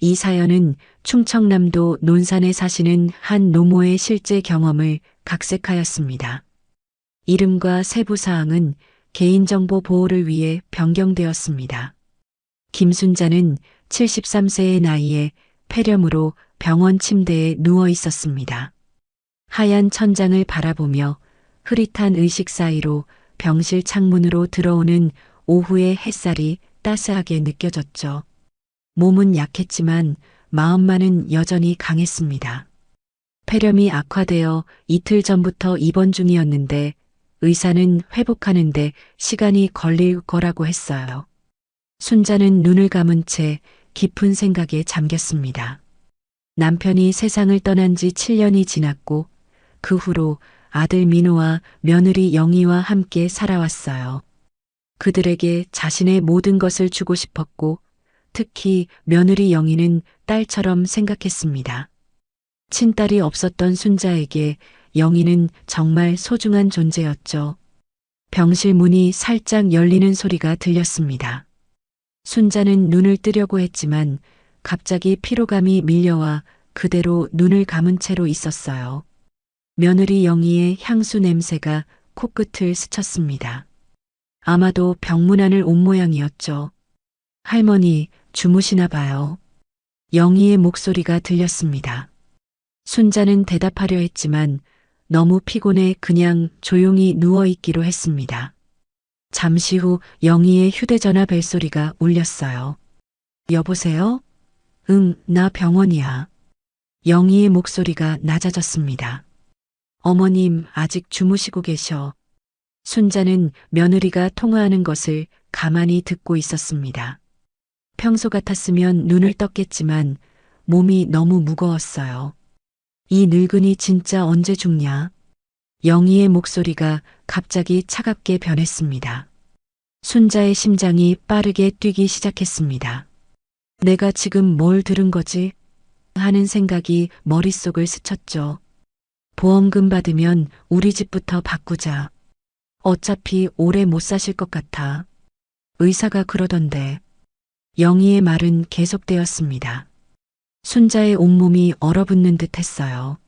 이 사연은 충청남도 논산에 사시는 한 노모의 실제 경험을 각색하였습니다. 이름과 세부 사항은 개인정보 보호를 위해 변경되었습니다. 김순자는 73세의 나이에 폐렴으로 병원 침대에 누워 있었습니다. 하얀 천장을 바라보며 흐릿한 의식 사이로 병실 창문으로 들어오는 오후의 햇살이 따스하게 느껴졌죠. 몸은 약했지만 마음만은 여전히 강했습니다. 폐렴이 악화되어 이틀 전부터 입원 중이었는데 의사는 회복하는데 시간이 걸릴 거라고 했어요. 순자는 눈을 감은 채 깊은 생각에 잠겼습니다. 남편이 세상을 떠난 지 7년이 지났고 그 후로 아들 민호와 며느리 영희와 함께 살아왔어요. 그들에게 자신의 모든 것을 주고 싶었고 특히 며느리 영희는 딸처럼 생각했습니다. 친딸이 없었던 순자에게 영희는 정말 소중한 존재였죠. 병실 문이 살짝 열리는 소리가 들렸습니다. 순자는 눈을 뜨려고 했지만 갑자기 피로감이 밀려와 그대로 눈을 감은 채로 있었어요. 며느리 영희의 향수 냄새가 코끝을 스쳤습니다. 아마도 병문안을 온 모양이었죠. 할머니, 주무시나 봐요. 영희의 목소리가 들렸습니다. 순자는 대답하려 했지만 너무 피곤해 그냥 조용히 누워있기로 했습니다. 잠시 후 영희의 휴대전화 벨소리가 울렸어요. 여보세요? 응, 나 병원이야. 영희의 목소리가 낮아졌습니다. 어머님, 아직 주무시고 계셔. 순자는 며느리가 통화하는 것을 가만히 듣고 있었습니다. 평소 같았으면 눈을 떴겠지만 몸이 너무 무거웠어요. 이 늙은이 진짜 언제 죽냐? 영희의 목소리가 갑자기 차갑게 변했습니다. 순자의 심장이 빠르게 뛰기 시작했습니다. 내가 지금 뭘 들은 거지? 하는 생각이 머릿속을 스쳤죠. 보험금 받으면 우리 집부터 바꾸자. 어차피 오래 못 사실 것 같아. 의사가 그러던데. 영희의 말은 계속되었습니다. 순자의 온몸이 얼어붙는 듯 했어요.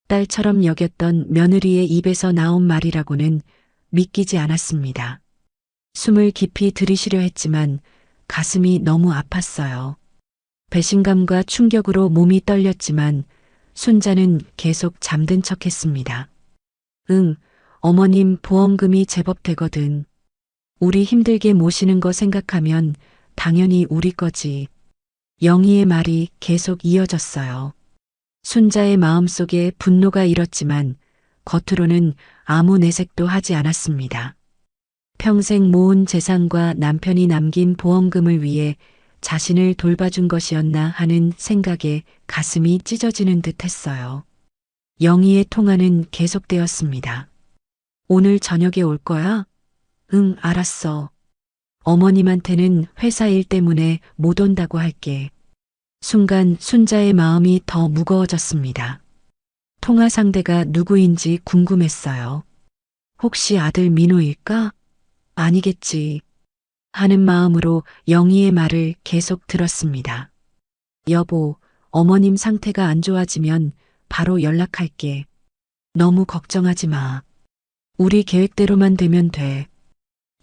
딸처럼 여겼던 며느리의 입에서 나온 말이라고는 믿기지 않았습니다. 숨을 깊이 들이쉬려 했지만 가슴이 너무 아팠어요. 배신감과 충격으로 몸이 떨렸지만 순자는 계속 잠든 척 했습니다. 응, 어머님 보험금이 제법 되거든. 우리 힘들게 모시는 거 생각하면 당연히 우리 거지. 영희의 말이 계속 이어졌어요. 순자의 마음속에 분노가 일었지만 겉으로는 아무 내색도 하지 않았습니다. 평생 모은 재산과 남편이 남긴 보험금을 위해 자신을 돌봐준 것이었나 하는 생각에 가슴이 찢어지는 듯 했어요. 영희의 통화는 계속되었습니다. 오늘 저녁에 올 거야? 응, 알았어. 어머님한테는 회사 일 때문에 못 온다고 할게. 순간 순자의 마음이 더 무거워졌습니다. 통화 상대가 누구인지 궁금했어요. 혹시 아들 민호일까? 아니겠지. 하는 마음으로 영희의 말을 계속 들었습니다. 여보, 어머님 상태가 안 좋아지면 바로 연락할게. 너무 걱정하지 마. 우리 계획대로만 되면 돼.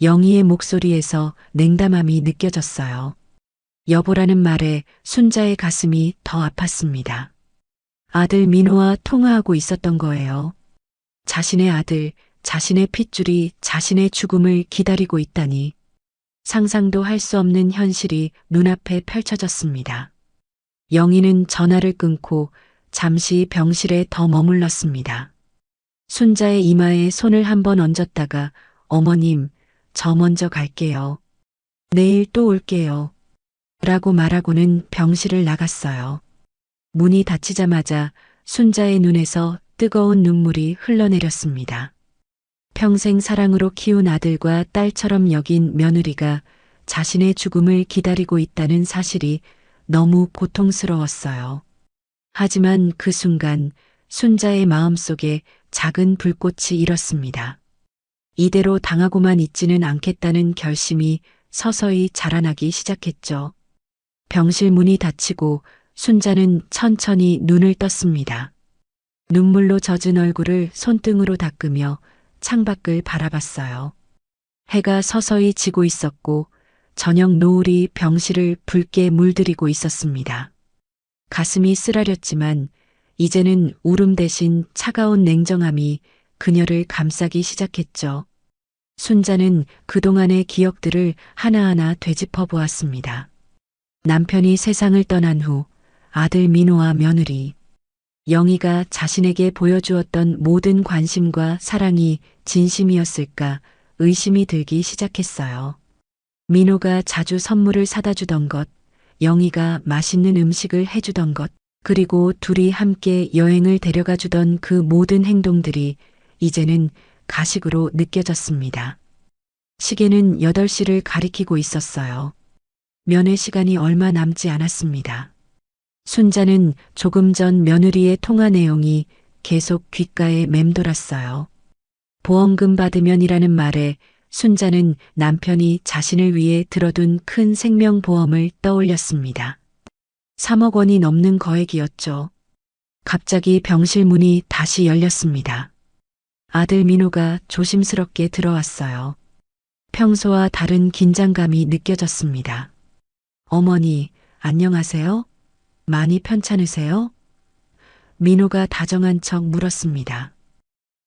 영희의 목소리에서 냉담함이 느껴졌어요. 여보라는 말에 순자의 가슴이 더 아팠습니다. 아들 민호와 통화하고 있었던 거예요. 자신의 아들, 자신의 핏줄이 자신의 죽음을 기다리고 있다니. 상상도 할 수 없는 현실이 눈앞에 펼쳐졌습니다. 영희는 전화를 끊고 잠시 병실에 더 머물렀습니다. 순자의 이마에 손을 한번 얹었다가 어머님, 저 먼저 갈게요. 내일 또 올게요. 라고 말하고는 병실을 나갔어요. 문이 닫히자마자 순자의 눈에서 뜨거운 눈물이 흘러내렸습니다. 평생 사랑으로 키운 아들과 딸처럼 여긴 며느리가 자신의 죽음을 기다리고 있다는 사실이 너무 고통스러웠어요. 하지만 그 순간 순자의 마음속에 작은 불꽃이 일었습니다. 이대로 당하고만 있지는 않겠다는 결심이 서서히 자라나기 시작했죠. 병실 문이 닫히고 순자는 천천히 눈을 떴습니다. 눈물로 젖은 얼굴을 손등으로 닦으며 창밖을 바라봤어요. 해가 서서히 지고 있었고 저녁 노을이 병실을 붉게 물들이고 있었습니다. 가슴이 쓰라렸지만 이제는 울음 대신 차가운 냉정함이 그녀를 감싸기 시작했죠. 순자는 그동안의 기억들을 하나하나 되짚어 보았습니다. 남편이 세상을 떠난 후 아들 민호와 며느리, 영희가 자신에게 보여주었던 모든 관심과 사랑이 진심이었을까 의심이 들기 시작했어요. 민호가 자주 선물을 사다 주던 것, 영희가 맛있는 음식을 해주던 것, 그리고 둘이 함께 여행을 데려가 주던 그 모든 행동들이 이제는 가식으로 느껴졌습니다. 시계는 8시를 가리키고 있었어요. 면회 시간이 얼마 남지 않았습니다. 순자는 조금 전 며느리의 통화 내용이 계속 귓가에 맴돌았어요. 보험금 받으면이라는 말에 순자는 남편이 자신을 위해 들어둔 큰 생명보험을 떠올렸습니다. 3억 원이 넘는 거액이었죠. 갑자기 병실 문이 다시 열렸습니다. 아들 민호가 조심스럽게 들어왔어요. 평소와 다른 긴장감이 느껴졌습니다. 어머니, 안녕하세요? 많이 편찮으세요? 민호가 다정한 척 물었습니다.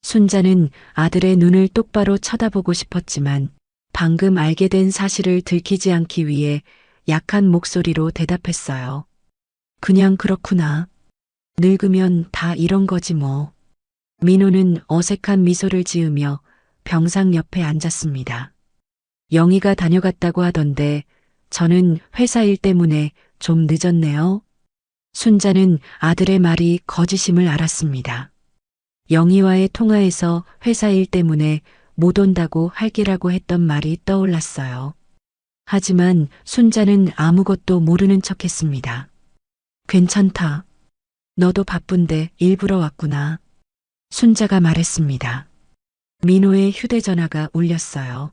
순자는 아들의 눈을 똑바로 쳐다보고 싶었지만 방금 알게 된 사실을 들키지 않기 위해 약한 목소리로 대답했어요. 그냥 그렇구나. 늙으면 다 이런 거지 뭐. 민호는 어색한 미소를 지으며 병상 옆에 앉았습니다. 영희가 다녀갔다고 하던데 저는 회사 일 때문에 좀 늦었네요. 순자는 아들의 말이 거짓임을 알았습니다. 영희와의 통화에서 회사 일 때문에 못 온다고 할게라고 했던 말이 떠올랐어요. 하지만 순자는 아무것도 모르는 척했습니다. 괜찮다. 너도 바쁜데 일부러 왔구나. 순자가 말했습니다. 민호의 휴대전화가 울렸어요.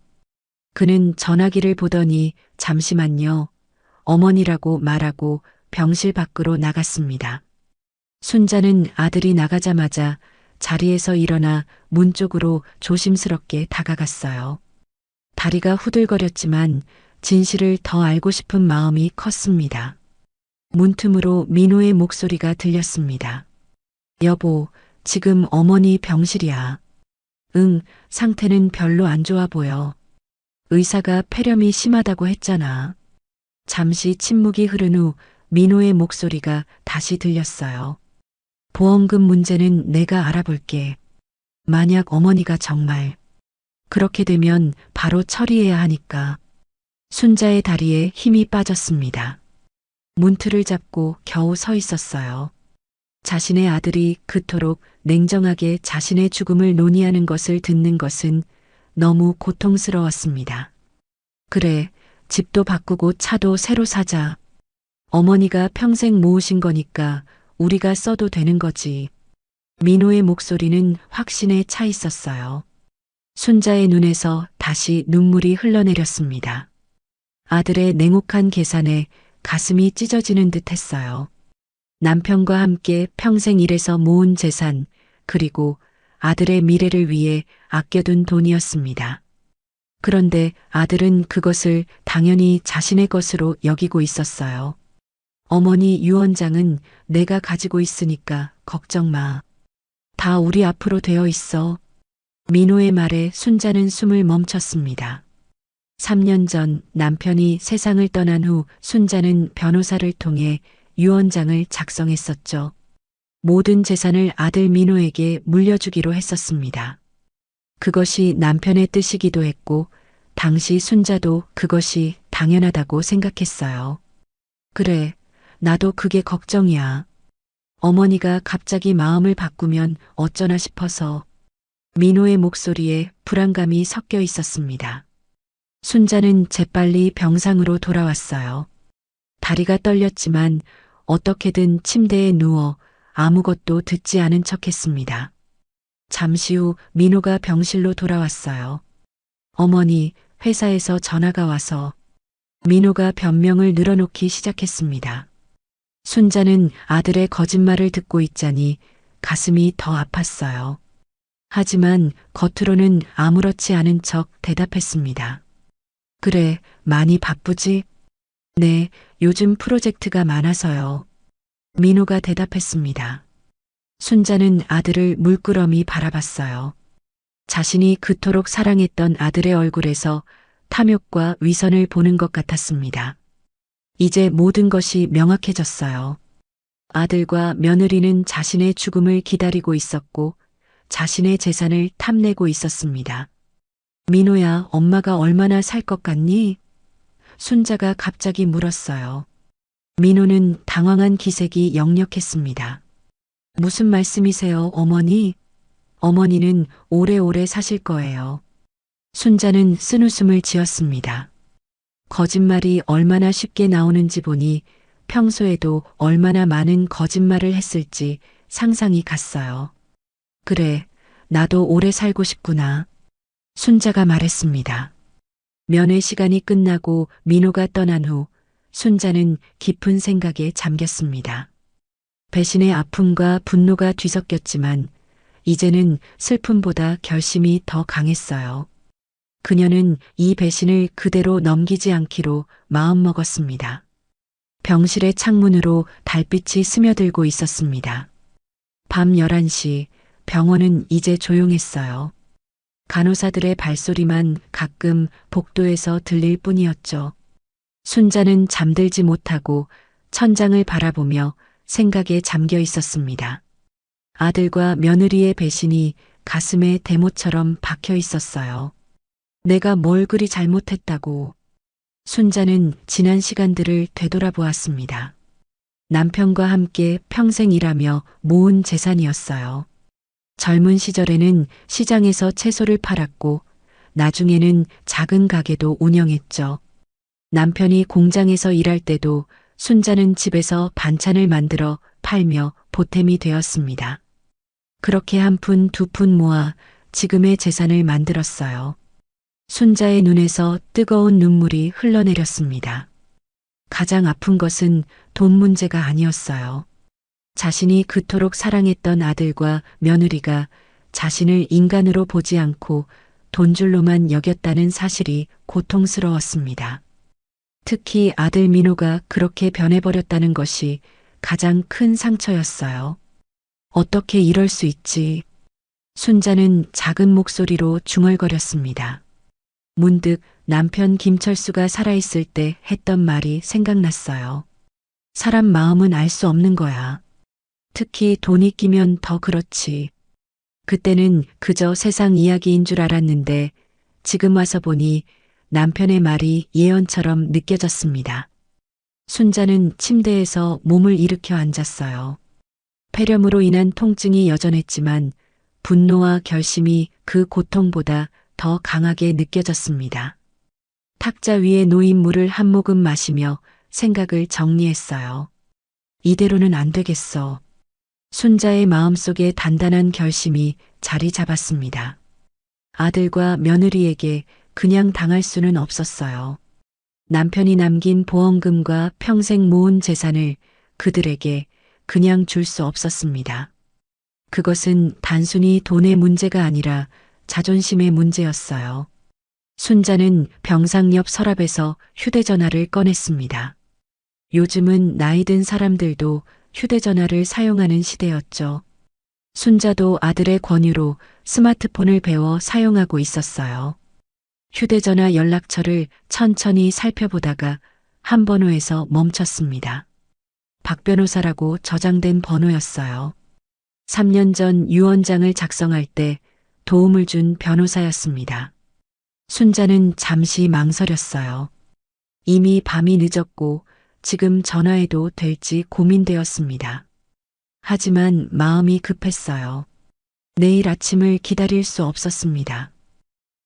그는 전화기를 보더니 잠시만요. 어머니라고 말하고 병실 밖으로 나갔습니다. 순자는 아들이 나가자마자 자리에서 일어나 문 쪽으로 조심스럽게 다가갔어요. 다리가 후들거렸지만 진실을 더 알고 싶은 마음이 컸습니다. 문틈으로 민호의 목소리가 들렸습니다. 여보, 지금 어머니 병실이야. 응, 상태는 별로 안 좋아 보여. 의사가 폐렴이 심하다고 했잖아. 잠시 침묵이 흐른 후 민호의 목소리가 다시 들렸어요. 보험금 문제는 내가 알아볼게. 만약 어머니가 정말 그렇게 되면 바로 처리해야 하니까. 순자의 다리에 힘이 빠졌습니다. 문틀을 잡고 겨우 서 있었어요. 자신의 아들이 그토록 냉정하게 자신의 죽음을 논의하는 것을 듣는 것은 너무 고통스러웠습니다. 그래, 집도 바꾸고 차도 새로 사자. 어머니가 평생 모으신 거니까 우리가 써도 되는 거지. 민호의 목소리는 확신에 차 있었어요. 순자의 눈에서 다시 눈물이 흘러내렸습니다. 아들의 냉혹한 계산에 가슴이 찢어지는 듯 했어요. 남편과 함께 평생 일해서 모은 재산, 그리고 아들의 미래를 위해 아껴둔 돈이었습니다. 그런데 아들은 그것을 당연히 자신의 것으로 여기고 있었어요. 어머니 유언장은 내가 가지고 있으니까 걱정 마. 다 우리 앞으로 되어 있어. 민호의 말에 순자는 숨을 멈췄습니다. 3년 전 남편이 세상을 떠난 후 순자는 변호사를 통해 유언장을 작성했었죠. 모든 재산을 아들 민호에게 물려주기로 했었습니다. 그것이 남편의 뜻이기도 했고 당시 순자도 그것이 당연하다고 생각했어요. 그래, 나도 그게 걱정이야. 어머니가 갑자기 마음을 바꾸면 어쩌나 싶어서. 민호의 목소리에 불안감이 섞여 있었습니다. 순자는 재빨리 병상으로 돌아왔어요. 다리가 떨렸지만 어떻게든 침대에 누워 아무것도 듣지 않은 척했습니다. 잠시 후 민호가 병실로 돌아왔어요. 어머니, 회사에서 전화가 와서. 민호가 변명을 늘어놓기 시작했습니다. 순자는 아들의 거짓말을 듣고 있자니 가슴이 더 아팠어요. 하지만 겉으로는 아무렇지 않은 척 대답했습니다. 그래, 많이 바쁘지? 네, 요즘 프로젝트가 많아서요. 민호가 대답했습니다. 순자는 아들을 물끄러미 바라봤어요. 자신이 그토록 사랑했던 아들의 얼굴에서 탐욕과 위선을 보는 것 같았습니다. 이제 모든 것이 명확해졌어요. 아들과 며느리는 자신의 죽음을 기다리고 있었고 자신의 재산을 탐내고 있었습니다. 민호야, 엄마가 얼마나 살 것 같니? 순자가 갑자기 물었어요. 민호는 당황한 기색이 역력했습니다. 무슨 말씀이세요, 어머니? 어머니는 오래오래 사실 거예요. 순자는 쓴웃음을 지었습니다. 거짓말이 얼마나 쉽게 나오는지 보니 평소에도 얼마나 많은 거짓말을 했을지 상상이 갔어요. 그래, 나도 오래 살고 싶구나. 순자가 말했습니다. 면회 시간이 끝나고 민호가 떠난 후 순자는 깊은 생각에 잠겼습니다. 배신의 아픔과 분노가 뒤섞였지만 이제는 슬픔보다 결심이 더 강했어요. 그녀는 이 배신을 그대로 넘기지 않기로 마음먹었습니다. 병실의 창문으로 달빛이 스며들고 있었습니다. 밤 11시 병원은 이제 조용했어요. 간호사들의 발소리만 가끔 복도에서 들릴 뿐이었죠. 순자는 잠들지 못하고 천장을 바라보며 생각에 잠겨 있었습니다. 아들과 며느리의 배신이 가슴에 대모처럼 박혀 있었어요. 내가 뭘 그리 잘못했다고. 순자는 지난 시간들을 되돌아보았습니다. 남편과 함께 평생 일하며 모은 재산이었어요. 젊은 시절에는 시장에서 채소를 팔았고 나중에는 작은 가게도 운영했죠. 남편이 공장에서 일할 때도 순자는 집에서 반찬을 만들어 팔며 보탬이 되었습니다. 그렇게 한 푼 두 푼 모아 지금의 재산을 만들었어요. 순자의 눈에서 뜨거운 눈물이 흘러내렸습니다. 가장 아픈 것은 돈 문제가 아니었어요. 자신이 그토록 사랑했던 아들과 며느리가 자신을 인간으로 보지 않고 돈줄로만 여겼다는 사실이 고통스러웠습니다. 특히 아들 민호가 그렇게 변해버렸다는 것이 가장 큰 상처였어요. 어떻게 이럴 수 있지? 순자는 작은 목소리로 중얼거렸습니다. 문득 남편 김철수가 살아있을 때 했던 말이 생각났어요. 사람 마음은 알 수 없는 거야. 특히 돈이 끼면 더 그렇지. 그때는 그저 세상 이야기인 줄 알았는데 지금 와서 보니 남편의 말이 예언처럼 느껴졌습니다. 순자는 침대에서 몸을 일으켜 앉았어요. 폐렴으로 인한 통증이 여전했지만 분노와 결심이 그 고통보다 더 강하게 느껴졌습니다. 탁자 위에 놓인 물을 한 모금 마시며 생각을 정리했어요. 이대로는 안 되겠어. 순자의 마음속에 단단한 결심이 자리 잡았습니다. 아들과 며느리에게 그냥 당할 수는 없었어요. 남편이 남긴 보험금과 평생 모은 재산을 그들에게 그냥 줄 수 없었습니다. 그것은 단순히 돈의 문제가 아니라 자존심의 문제였어요. 순자는 병상 옆 서랍에서 휴대전화를 꺼냈습니다. 요즘은 나이 든 사람들도 휴대전화를 사용하는 시대였죠. 순자도 아들의 권유로 스마트폰을 배워 사용하고 있었어요. 휴대전화 연락처를 천천히 살펴보다가 한 번호에서 멈췄습니다. 박 변호사라고 저장된 번호였어요. 3년 전 유언장을 작성할 때 도움을 준 변호사였습니다. 순자는 잠시 망설였어요. 이미 밤이 늦었고 지금 전화해도 될지 고민되었습니다. 하지만 마음이 급했어요. 내일 아침을 기다릴 수 없었습니다.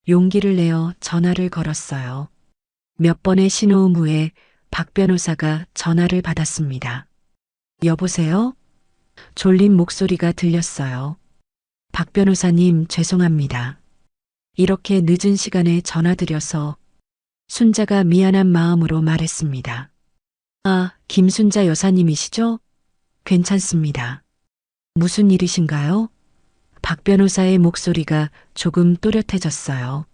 용기를 내어 전화를 걸었어요. 몇 번의 신호음 후에 박 변호사가 전화를 받았습니다. 여보세요? 졸린 목소리가 들렸어요. 박 변호사님, 죄송합니다. 이렇게 늦은 시간에 전화드려서. 순자가 미안한 마음으로 말했습니다. 아, 김순자 여사님이시죠? 괜찮습니다. 무슨 일이신가요? 박 변호사의 목소리가 조금 또렷해졌어요.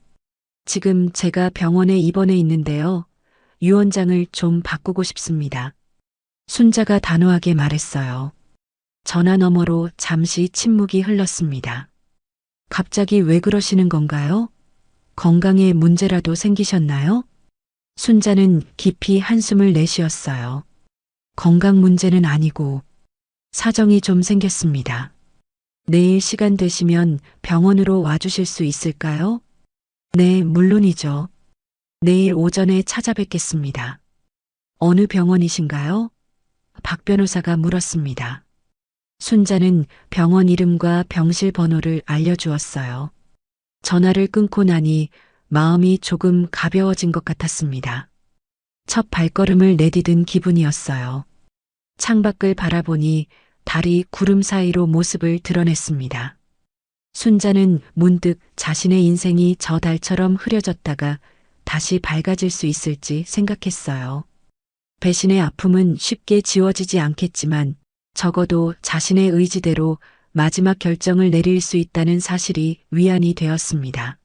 지금 제가 병원에 입원해 있는데요. 유언장을 좀 바꾸고 싶습니다. 순자가 단호하게 말했어요. 전화 너머로 잠시 침묵이 흘렀습니다. 갑자기 왜 그러시는 건가요? 건강에 문제라도 생기셨나요? 순자는 깊이 한숨을 내쉬었어요. 건강 문제는 아니고 사정이 좀 생겼습니다. 내일 시간 되시면 병원으로 와주실 수 있을까요? 네, 물론이죠. 내일 오전에 찾아뵙겠습니다. 어느 병원이신가요? 박 변호사가 물었습니다. 순자는 병원 이름과 병실 번호를 알려주었어요. 전화를 끊고 나니 마음이 조금 가벼워진 것 같았습니다. 첫 발걸음을 내디딘 기분이었어요. 창밖을 바라보니 달이 구름 사이로 모습을 드러냈습니다. 순자는 문득 자신의 인생이 저 달처럼 흐려졌다가 다시 밝아질 수 있을지 생각했어요. 배신의 아픔은 쉽게 지워지지 않겠지만 적어도 자신의 의지대로 마지막 결정을 내릴 수 있다는 사실이 위안이 되었습니다.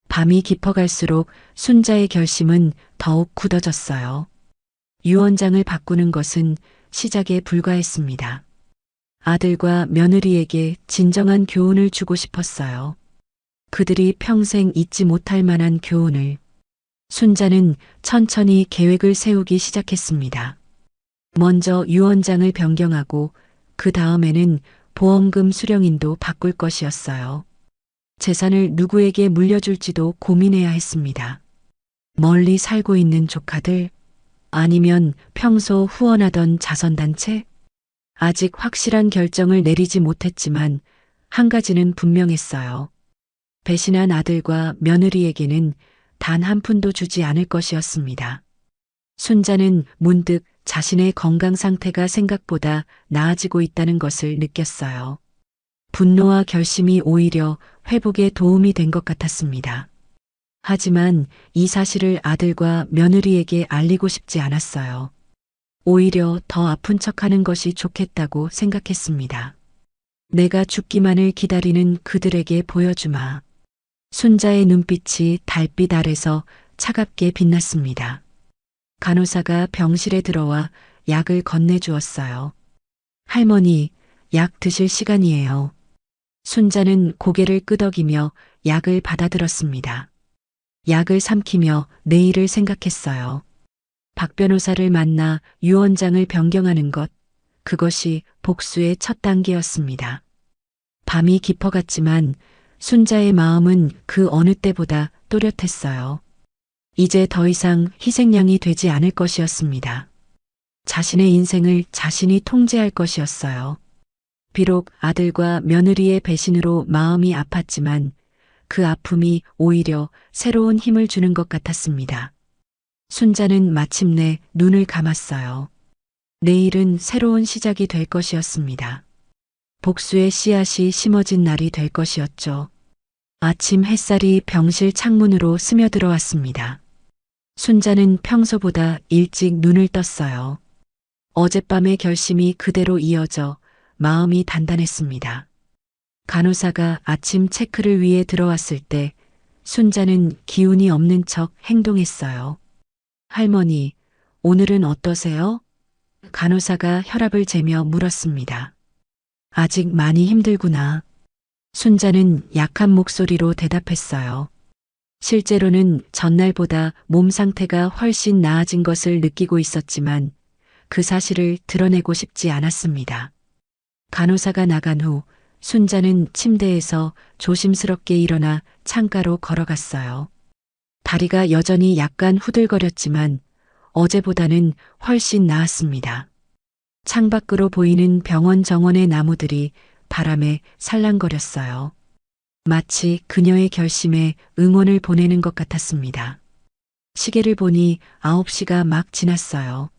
밤이 깊어갈수록 순자의 결심은 더욱 굳어졌어요. 유언장을 바꾸는 것은 시작에 불과했습니다. 아들과 며느리에게 진정한 교훈을 주고 싶었어요. 그들이 평생 잊지 못할 만한 교훈을. 순자는 천천히 계획을 세우기 시작했습니다. 먼저 유언장을 변경하고 그 다음에는 보험금 수령인도 바꿀 것이었어요. 재산을 누구에게 물려줄지도 고민해야 했습니다. 멀리 살고 있는 조카들, 아니면 평소 후원하던 자선단체? 아직 확실한 결정을 내리지 못했지만 한 가지는 분명했어요. 배신한 아들과 며느리에게는 단 한 푼도 주지 않을 것이었습니다. 순자는 문득 자신의 건강 상태가 생각보다 나아지고 있다는 것을 느꼈어요. 분노와 결심이 오히려 회복에 도움이 된 것 같았습니다. 하지만 이 사실을 아들과 며느리에게 알리고 싶지 않았어요. 오히려 더 아픈 척하는 것이 좋겠다고 생각했습니다. 내가 죽기만을 기다리는 그들에게 보여주마. 순자의 눈빛이 달빛 아래서 차갑게 빛났습니다. 간호사가 병실에 들어와 약을 건네주었어요. 할머니, 약 드실 시간이에요. 순자는 고개를 끄덕이며 약을 받아들었습니다. 약을 삼키며 내일을 생각했어요. 박 변호사를 만나 유언장을 변경하는 것, 그것이 복수의 첫 단계였습니다. 밤이 깊어갔지만 순자의 마음은 그 어느 때보다 또렷했어요. 이제 더 이상 희생양이 되지 않을 것이었습니다. 자신의 인생을 자신이 통제할 것이었어요. 비록 아들과 며느리의 배신으로 마음이 아팠지만 그 아픔이 오히려 새로운 힘을 주는 것 같았습니다. 순자는 마침내 눈을 감았어요. 내일은 새로운 시작이 될 것이었습니다. 복수의 씨앗이 심어진 날이 될 것이었죠. 아침 햇살이 병실 창문으로 스며들어왔습니다. 순자는 평소보다 일찍 눈을 떴어요. 어젯밤의 결심이 그대로 이어져 마음이 단단했습니다. 간호사가 아침 체크를 위해 들어왔을 때 순자는 기운이 없는 척 행동했어요. 할머니, 오늘은 어떠세요? 간호사가 혈압을 재며 물었습니다. 아직 많이 힘들구나. 순자는 약한 목소리로 대답했어요. 실제로는 전날보다 몸 상태가 훨씬 나아진 것을 느끼고 있었지만 그 사실을 드러내고 싶지 않았습니다. 간호사가 나간 후 순자는 침대에서 조심스럽게 일어나 창가로 걸어갔어요. 다리가 여전히 약간 후들거렸지만 어제보다는 훨씬 나았습니다. 창밖으로 보이는 병원 정원의 나무들이 바람에 살랑거렸어요. 마치 그녀의 결심에 응원을 보내는 것 같았습니다. 시계를 보니 9시가 막 지났어요.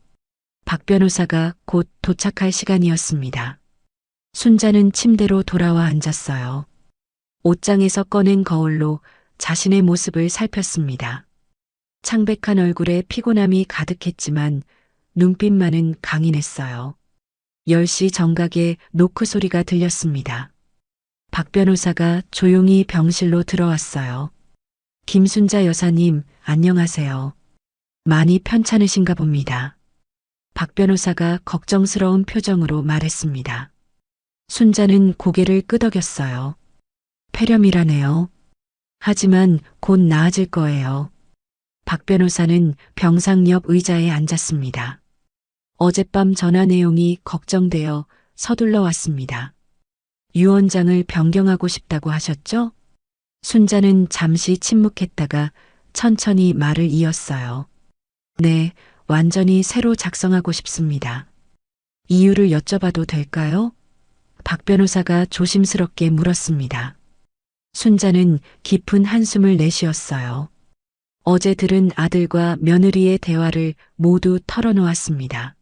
박 변호사가 곧 도착할 시간이었습니다. 순자는 침대로 돌아와 앉았어요. 옷장에서 꺼낸 거울로 자신의 모습을 살폈습니다. 창백한 얼굴에 피곤함이 가득했지만 눈빛만은 강인했어요. 10시 정각에 노크 소리가 들렸습니다. 박 변호사가 조용히 병실로 들어왔어요. 김순자 여사님, 안녕하세요. 많이 편찮으신가 봅니다. 박 변호사가 걱정스러운 표정으로 말했습니다. 순자는 고개를 끄덕였어요. 폐렴이라네요. 하지만 곧 나아질 거예요. 박 변호사는 병상 옆 의자에 앉았습니다. 어젯밤 전화 내용이 걱정되어 서둘러 왔습니다. 유 원장을 변경하고 싶다고 하셨죠? 순자는 잠시 침묵했다가 천천히 말을 이었어요. 네, 완전히 새로 작성하고 싶습니다. 이유를 여쭤봐도 될까요? 박 변호사가 조심스럽게 물었습니다. 순자는 깊은 한숨을 내쉬었어요. 어제 들은 아들과 며느리의 대화를 모두 털어놓았습니다.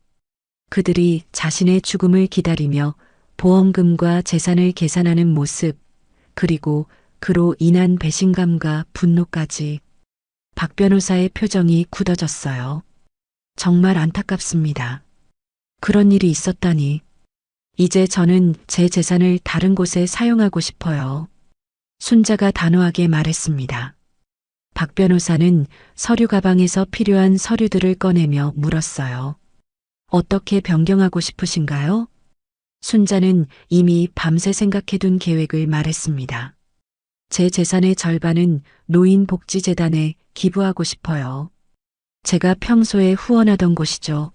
그들이 자신의 죽음을 기다리며 보험금과 재산을 계산하는 모습, 그리고 그로 인한 배신감과 분노까지. 박 변호사의 표정이 굳어졌어요. 정말 안타깝습니다. 그런 일이 있었다니. 이제 저는 제 재산을 다른 곳에 사용하고 싶어요. 순자가 단호하게 말했습니다. 박 변호사는 서류 가방에서 필요한 서류들을 꺼내며 물었어요. 어떻게 변경하고 싶으신가요? 순자는 이미 밤새 생각해둔 계획을 말했습니다. 제 재산의 절반은 노인복지재단에 기부하고 싶어요. 제가 평소에 후원하던 곳이죠.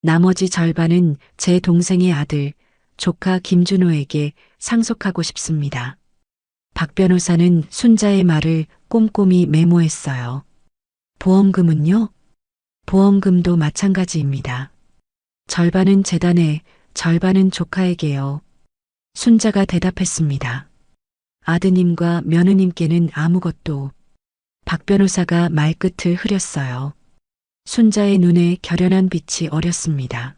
나머지 절반은 제 동생의 아들, 조카 김준호에게 상속하고 싶습니다. 박 변호사는 순자의 말을 꼼꼼히 메모했어요. 보험금은요? 보험금도 마찬가지입니다. 절반은 재단에, 절반은 조카에게요. 순자가 대답했습니다. 아드님과 며느님께는 아무것도. 박 변호사가 말끝을 흐렸어요. 순자의 눈에 결연한 빛이 어렸습니다.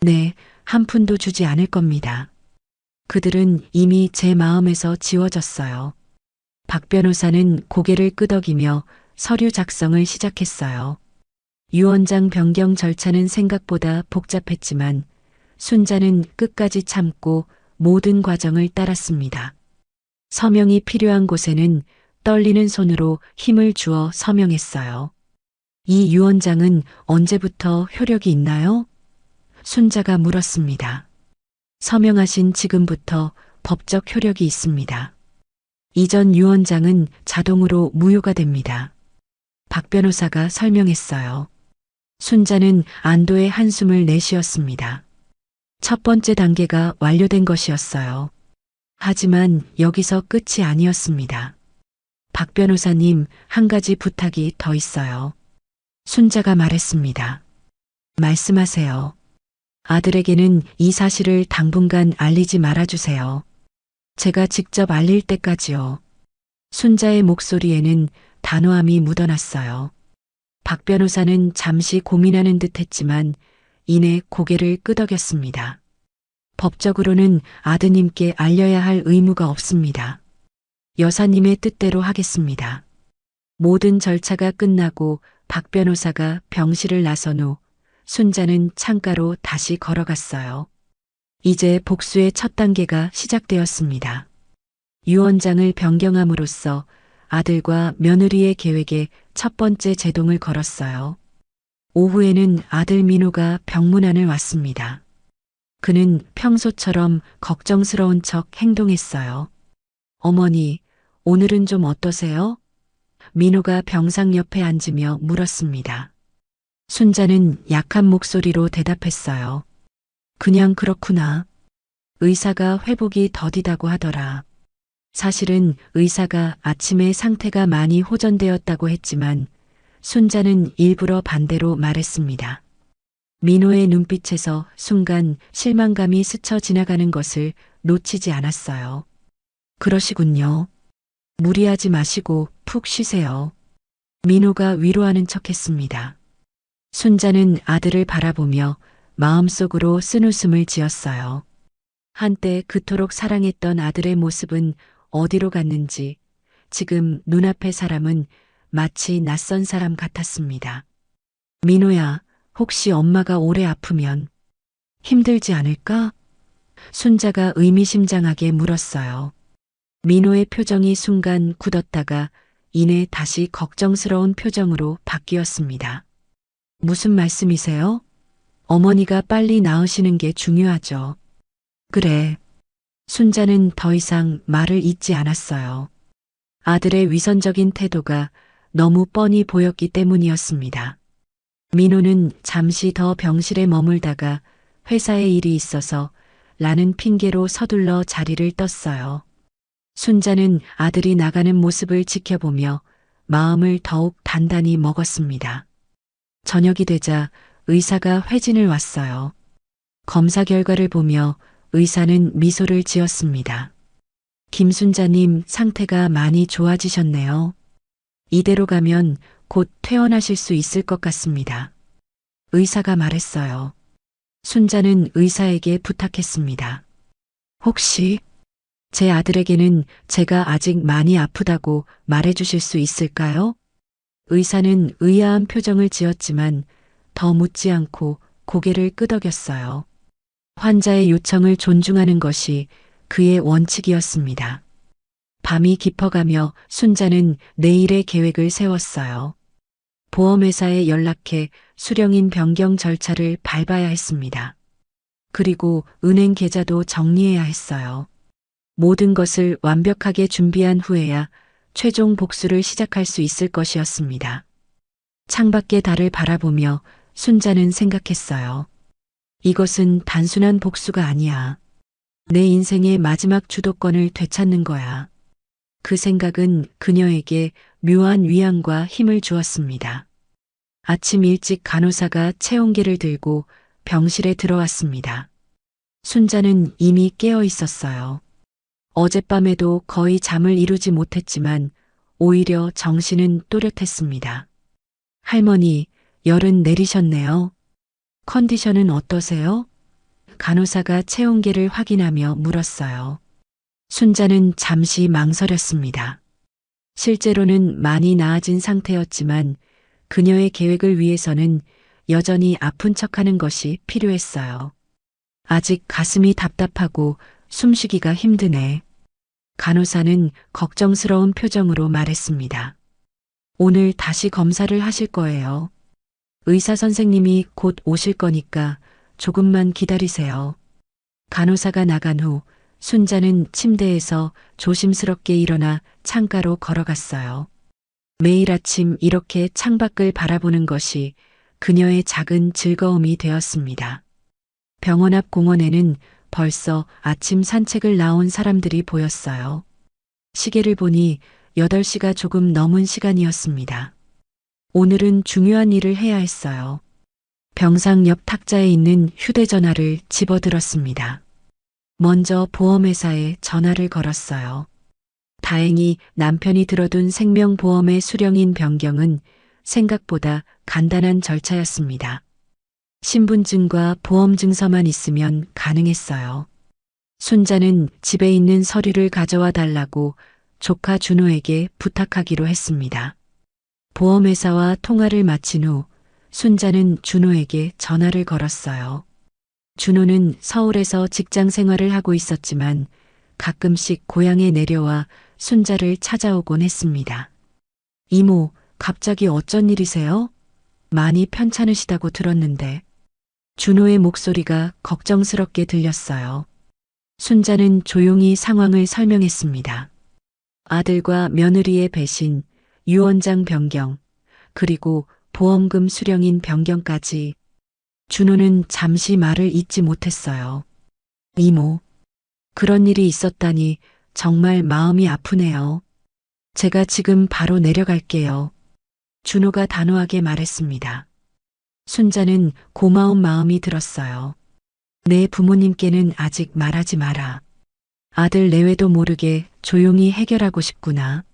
네, 한 푼도 주지 않을 겁니다. 그들은 이미 제 마음에서 지워졌어요. 박 변호사는 고개를 끄덕이며 서류 작성을 시작했어요. 유 원장 변경 절차는 생각보다 복잡했지만 순자는 끝까지 참고 모든 과정을 따랐습니다. 서명이 필요한 곳에는 떨리는 손으로 힘을 주어 서명했어요. 이 유 원장은 언제부터 효력이 있나요? 순자가 물었습니다. 서명하신 지금부터 법적 효력이 있습니다. 이전 유 원장은 자동으로 무효가 됩니다. 박 변호사가 설명했어요. 순자는 안도의 한숨을 내쉬었습니다. 첫 번째 단계가 완료된 것이었어요. 하지만 여기서 끝이 아니었습니다. 박 변호사님, 한 가지 부탁이 더 있어요. 순자가 말했습니다. 말씀하세요. 아들에게는 이 사실을 당분간 알리지 말아주세요. 제가 직접 알릴 때까지요. 순자의 목소리에는 단호함이 묻어났어요. 박 변호사는 잠시 고민하는 듯 했지만 이내 고개를 끄덕였습니다. 법적으로는 아드님께 알려야 할 의무가 없습니다. 여사님의 뜻대로 하겠습니다. 모든 절차가 끝나고 박 변호사가 병실을 나선 후 순자는 창가로 다시 걸어갔어요. 이제 복수의 첫 단계가 시작되었습니다. 유 원장을 변경함으로써 아들과 며느리의 계획에 첫 번째 제동을 걸었어요. 오후에는 아들 민호가 병문안을 왔습니다. 그는 평소처럼 걱정스러운 척 행동했어요. 어머니, 오늘은 좀 어떠세요? 민호가 병상 옆에 앉으며 물었습니다. 순자는 약한 목소리로 대답했어요. 그냥 그렇구나. 의사가 회복이 더디다고 하더라. 사실은 의사가 아침에 상태가 많이 호전되었다고 했지만 순자는 일부러 반대로 말했습니다. 민호의 눈빛에서 순간 실망감이 스쳐 지나가는 것을 놓치지 않았어요. 그러시군요. 무리하지 마시고 푹 쉬세요. 민호가 위로하는 척했습니다. 순자는 아들을 바라보며 마음속으로 쓴웃음을 지었어요. 한때 그토록 사랑했던 아들의 모습은 어디로 갔는지 지금 눈앞의 사람은 마치 낯선 사람 같았습니다. 민호야, 혹시 엄마가 오래 아프면 힘들지 않을까? 순자가 의미심장하게 물었어요. 민호의 표정이 순간 굳었다가 이내 다시 걱정스러운 표정으로 바뀌었습니다. 무슨 말씀이세요? 어머니가 빨리 나으시는 게 중요하죠. 그래. 순자는 더 이상 말을 잇지 않았어요. 아들의 위선적인 태도가 너무 뻔히 보였기 때문이었습니다. 민호는 잠시 더 병실에 머물다가 회사에 일이 있어서 라는 핑계로 서둘러 자리를 떴어요. 순자는 아들이 나가는 모습을 지켜보며 마음을 더욱 단단히 먹었습니다. 저녁이 되자 의사가 회진을 왔어요. 검사 결과를 보며 의사는 미소를 지었습니다. 김순자님 상태가 많이 좋아지셨네요. 이대로 가면 곧 퇴원하실 수 있을 것 같습니다. 의사가 말했어요. 순자는 의사에게 부탁했습니다. 혹시 제 아들에게는 제가 아직 많이 아프다고 말해주실 수 있을까요? 의사는 의아한 표정을 지었지만 더 묻지 않고 고개를 끄덕였어요. 환자의 요청을 존중하는 것이 그의 원칙이었습니다. 밤이 깊어가며 순자는 내일의 계획을 세웠어요. 보험회사에 연락해 수령인 변경 절차를 밟아야 했습니다. 그리고 은행 계좌도 정리해야 했어요. 모든 것을 완벽하게 준비한 후에야 최종 복수를 시작할 수 있을 것이었습니다. 창밖의 달을 바라보며 순자는 생각했어요. 이것은 단순한 복수가 아니야. 내 인생의 마지막 주도권을 되찾는 거야. 그 생각은 그녀에게 묘한 위안과 힘을 주었습니다. 아침 일찍 간호사가 체온계를 들고 병실에 들어왔습니다. 순자는 이미 깨어 있었어요. 어젯밤에도 거의 잠을 이루지 못했지만 오히려 정신은 또렷했습니다. 할머니, 열은 내리셨네요. 컨디션은 어떠세요? 간호사가 체온계를 확인하며 물었어요. 순자는 잠시 망설였습니다. 실제로는 많이 나아진 상태였지만 그녀의 계획을 위해서는 여전히 아픈 척하는 것이 필요했어요. 아직 가슴이 답답하고 숨쉬기가 힘드네. 간호사는 걱정스러운 표정으로 말했습니다. 오늘 다시 검사를 하실 거예요. 의사 선생님이 곧 오실 거니까 조금만 기다리세요. 간호사가 나간 후 순자는 침대에서 조심스럽게 일어나 창가로 걸어갔어요. 매일 아침 이렇게 창밖을 바라보는 것이 그녀의 작은 즐거움이 되었습니다. 병원 앞 공원에는 벌써 아침 산책을 나온 사람들이 보였어요. 시계를 보니 8시가 조금 넘은 시간이었습니다. 오늘은 중요한 일을 해야 했어요. 병상 옆 탁자에 있는 휴대전화를 집어들었습니다. 먼저 보험회사에 전화를 걸었어요. 다행히 남편이 들어둔 생명보험의 수령인 변경은 생각보다 간단한 절차였습니다. 신분증과 보험증서만 있으면 가능했어요. 순자는 집에 있는 서류를 가져와 달라고 조카 준호에게 부탁하기로 했습니다. 보험회사와 통화를 마친 후 순자는 준호에게 전화를 걸었어요. 준호는 서울에서 직장 생활을 하고 있었지만 가끔씩 고향에 내려와 순자를 찾아오곤 했습니다. 이모, 갑자기 어쩐 일이세요? 많이 편찮으시다고 들었는데. 준호의 목소리가 걱정스럽게 들렸어요. 순자는 조용히 상황을 설명했습니다. 아들과 며느리의 배신, 유언장 변경, 그리고 보험금 수령인 변경까지. 준호는 잠시 말을 잇지 못했어요. 이모, 그런 일이 있었다니 정말 마음이 아프네요. 제가 지금 바로 내려갈게요. 준호가 단호하게 말했습니다. 순자는 고마운 마음이 들었어요. 내 부모님께는 아직 말하지 마라. 아들 내외도 모르게 조용히 해결하고 싶구나.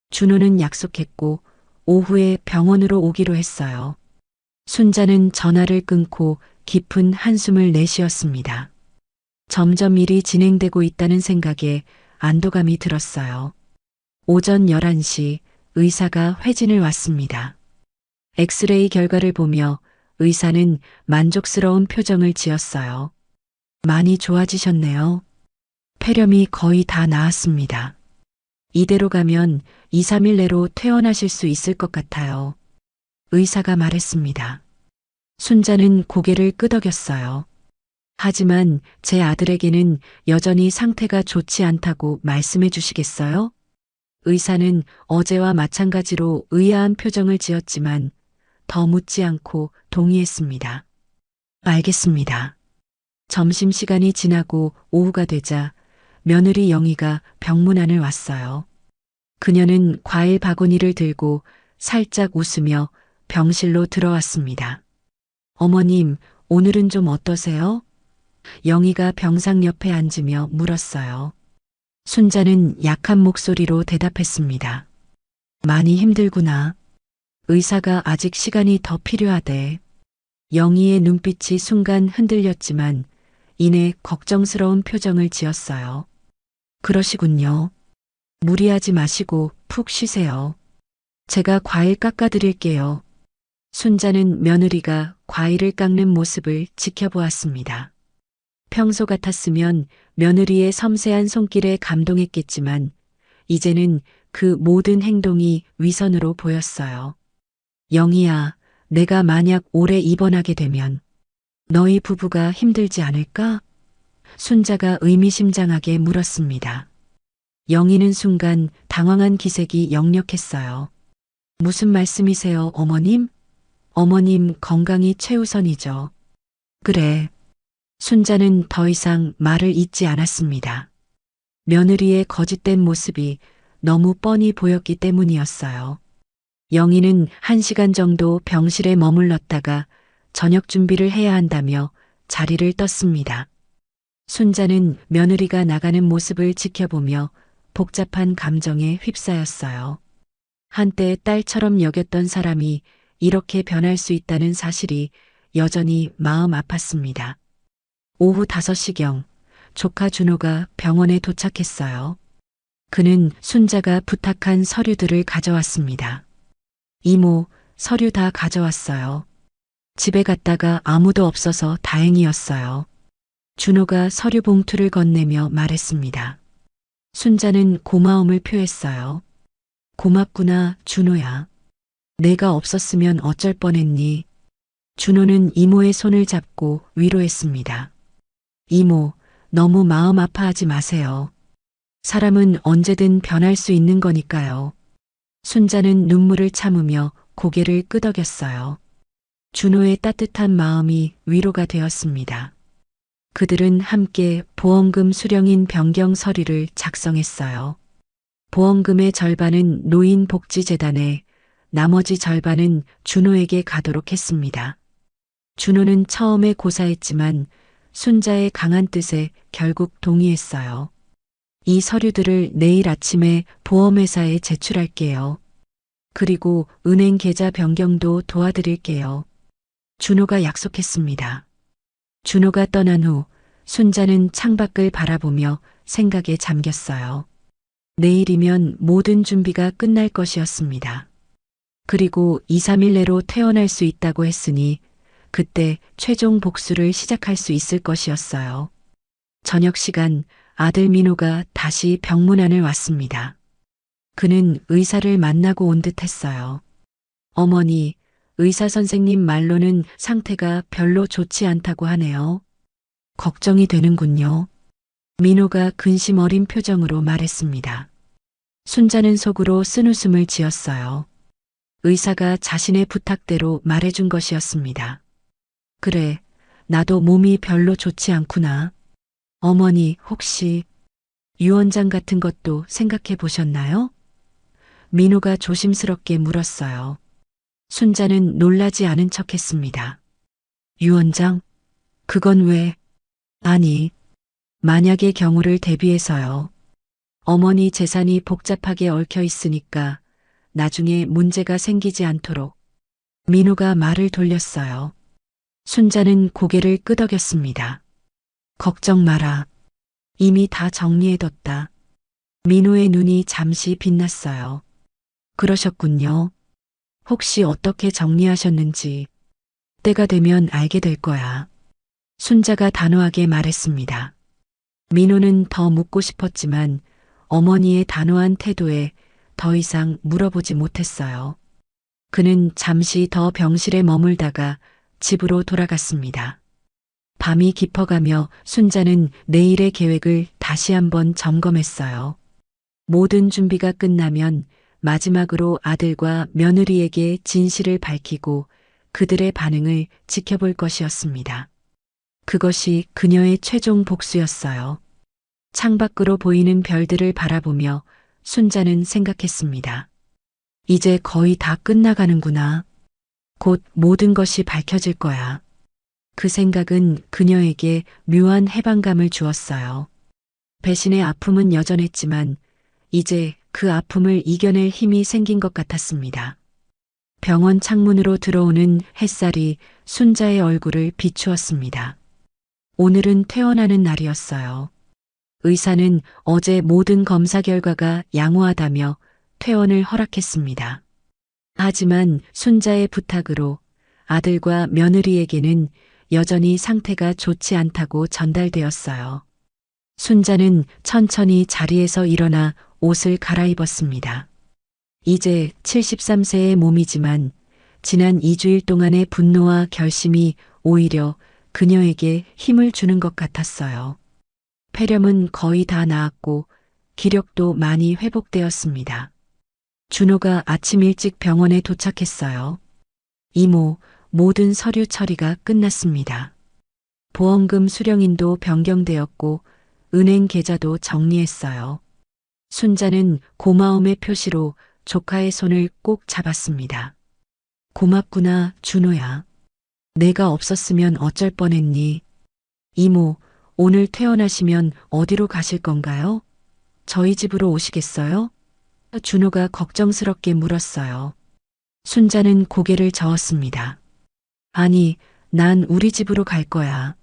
준호는 약속했고 오후에 병원으로 오기로 했어요. 순자는 전화를 끊고 깊은 한숨을 내쉬었습니다. 점점 일이 진행되고 있다는 생각에 안도감이 들었어요. 오전 11시 의사가 회진을 왔습니다. 엑스레이 결과를 보며 의사는 만족스러운 표정을 지었어요. 많이 좋아지셨네요. 폐렴이 거의 다 나았습니다. 이대로 가면 2, 3일 내로 퇴원하실 수 있을 것 같아요. 의사가 말했습니다. 순자는 고개를 끄덕였어요. 하지만 제 아들에게는 여전히 상태가 좋지 않다고 말씀해 주시겠어요? 의사는 어제와 마찬가지로 의아한 표정을 지었지만 더 묻지 않고 동의했습니다. 알겠습니다. 점심시간이 지나고 오후가 되자 며느리 영희가 병문 안을 왔어요. 그녀는 과일 바구니를 들고 살짝 웃으며 병실로 들어왔습니다. 어머님, 오늘은 좀 어떠세요? 영희가 병상 옆에 앉으며 물었어요. 순자는 약한 목소리로 대답했습니다. 많이 힘들구나. 의사가 아직 시간이 더 필요하대. 영희의 눈빛이 순간 흔들렸지만 이내 걱정스러운 표정을 지었어요. 그러시군요. 무리하지 마시고 푹 쉬세요. 제가 과일 깎아드릴게요. 순자는 며느리가 과일을 깎는 모습을 지켜보았습니다. 평소 같았으면 며느리의 섬세한 손길에 감동했겠지만 이제는 그 모든 행동이 위선으로 보였어요. 영희야, 내가 만약 올해 입원하게 되면 너희 부부가 힘들지 않을까? 순자가 의미심장하게 물었습니다. 영희는 순간 당황한 기색이 역력했어요. 무슨 말씀이세요, 어머님? 어머님 건강이 최우선이죠. 그래. 순자는 더 이상 말을 잇지 않았습니다. 며느리의 거짓된 모습이 너무 뻔히 보였기 때문이었어요. 영희는 1시간 정도 병실에 머물렀다가 저녁 준비를 해야 한다며 자리를 떴습니다. 순자는 며느리가 나가는 모습을 지켜보며 복잡한 감정에 휩싸였어요. 한때 딸처럼 여겼던 사람이 이렇게 변할 수 있다는 사실이 여전히 마음 아팠습니다. 오후 5시경 조카 준호가 병원에 도착했어요. 그는 순자가 부탁한 서류들을 가져왔습니다. 이모, 서류 다 가져왔어요. 집에 갔다가 아무도 없어서 다행이었어요. 준호가 서류 봉투를 건네며 말했습니다. 순자는 고마움을 표했어요. 고맙구나, 준호야. 내가 없었으면 어쩔 뻔했니? 준호는 이모의 손을 잡고 위로했습니다. 이모, 너무 마음 아파하지 마세요. 사람은 언제든 변할 수 있는 거니까요. 순자는 눈물을 참으며 고개를 끄덕였어요. 준호의 따뜻한 마음이 위로가 되었습니다. 그들은 함께 보험금 수령인 변경 서류를 작성했어요. 보험금의 절반은 노인복지재단에, 나머지 절반은 준호에게 가도록 했습니다. 준호는 처음에 고사했지만 순자의 강한 뜻에 결국 동의했어요. 이 서류들을 내일 아침에 보험회사에 제출할게요. 그리고 은행 계좌 변경도 도와드릴게요. 준호가 약속했습니다. 준호가 떠난 후 순자는 창밖을 바라보며 생각에 잠겼어요. 내일이면 모든 준비가 끝날 것이었습니다. 그리고 2, 3일 내로 퇴원할 수 있다고 했으니 그때 최종 복수를 시작할 수 있을 것이었어요. 저녁 시간 아들 민호가 다시 병문안을 왔습니다. 그는 의사를 만나고 온 듯 했어요. 어머니, 의사 선생님 말로는 상태가 별로 좋지 않다고 하네요. 걱정이 되는군요. 민호가 근심 어린 표정으로 말했습니다. 순자는 속으로 쓴웃음을 지었어요. 의사가 자신의 부탁대로 말해준 것이었습니다. 그래, 나도 몸이 별로 좋지 않구나. 어머니, 혹시 유언장 같은 것도 생각해 보셨나요? 민호가 조심스럽게 물었어요. 순자는 놀라지 않은 척했습니다. 유언장? 그건 왜? 아니, 만약의 경우를 대비해서요. 어머니 재산이 복잡하게 얽혀 있으니까 나중에 문제가 생기지 않도록. 민호가 말을 돌렸어요. 순자는 고개를 끄덕였습니다. 걱정 마라. 이미 다 정리해뒀다. 민호의 눈이 잠시 빛났어요. 그러셨군요. 혹시 어떻게 정리하셨는지 때가 되면 알게 될 거야. 순자가 단호하게 말했습니다. 민호는 더 묻고 싶었지만 어머니의 단호한 태도에 더 이상 물어보지 못했어요. 그는 잠시 더 병실에 머물다가 집으로 돌아갔습니다. 밤이 깊어가며 순자는 내일의 계획을 다시 한번 점검했어요. 모든 준비가 끝나면 마지막으로 아들과 며느리에게 진실을 밝히고 그들의 반응을 지켜볼 것이었습니다. 그것이 그녀의 최종 복수였어요. 창밖으로 보이는 별들을 바라보며 순자는 생각했습니다. 이제 거의 다 끝나가는구나. 곧 모든 것이 밝혀질 거야. 그 생각은 그녀에게 묘한 해방감을 주었어요. 배신의 아픔은 여전했지만 이제 그 아픔을 이겨낼 힘이 생긴 것 같았습니다. 병원 창문으로 들어오는 햇살이 순자의 얼굴을 비추었습니다. 오늘은 퇴원하는 날이었어요. 의사는 어제 모든 검사 결과가 양호하다며 퇴원을 허락했습니다. 하지만 순자의 부탁으로 아들과 며느리에게는 여전히 상태가 좋지 않다고 전달되었어요. 순자는 천천히 자리에서 일어나 옷을 갈아입었습니다. 이제 73세의 몸이지만 지난 2주일 동안의 분노와 결심이 오히려 그녀에게 힘을 주는 것 같았어요. 폐렴은 거의 다 나았고 기력도 많이 회복되었습니다. 준호가 아침 일찍 병원에 도착했어요. 이모, 모든 서류 처리가 끝났습니다. 보험금 수령인도 변경되었고 은행 계좌도 정리했어요. 순자는 고마움의 표시로 조카의 손을 꼭 잡았습니다. 고맙구나, 준호야. 내가 없었으면 어쩔 뻔했니? 이모, 오늘 퇴원하시면 어디로 가실 건가요? 저희 집으로 오시겠어요? 준호가 걱정스럽게 물었어요. 순자는 고개를 저었습니다. 아니, 난 우리 집으로 갈 거야.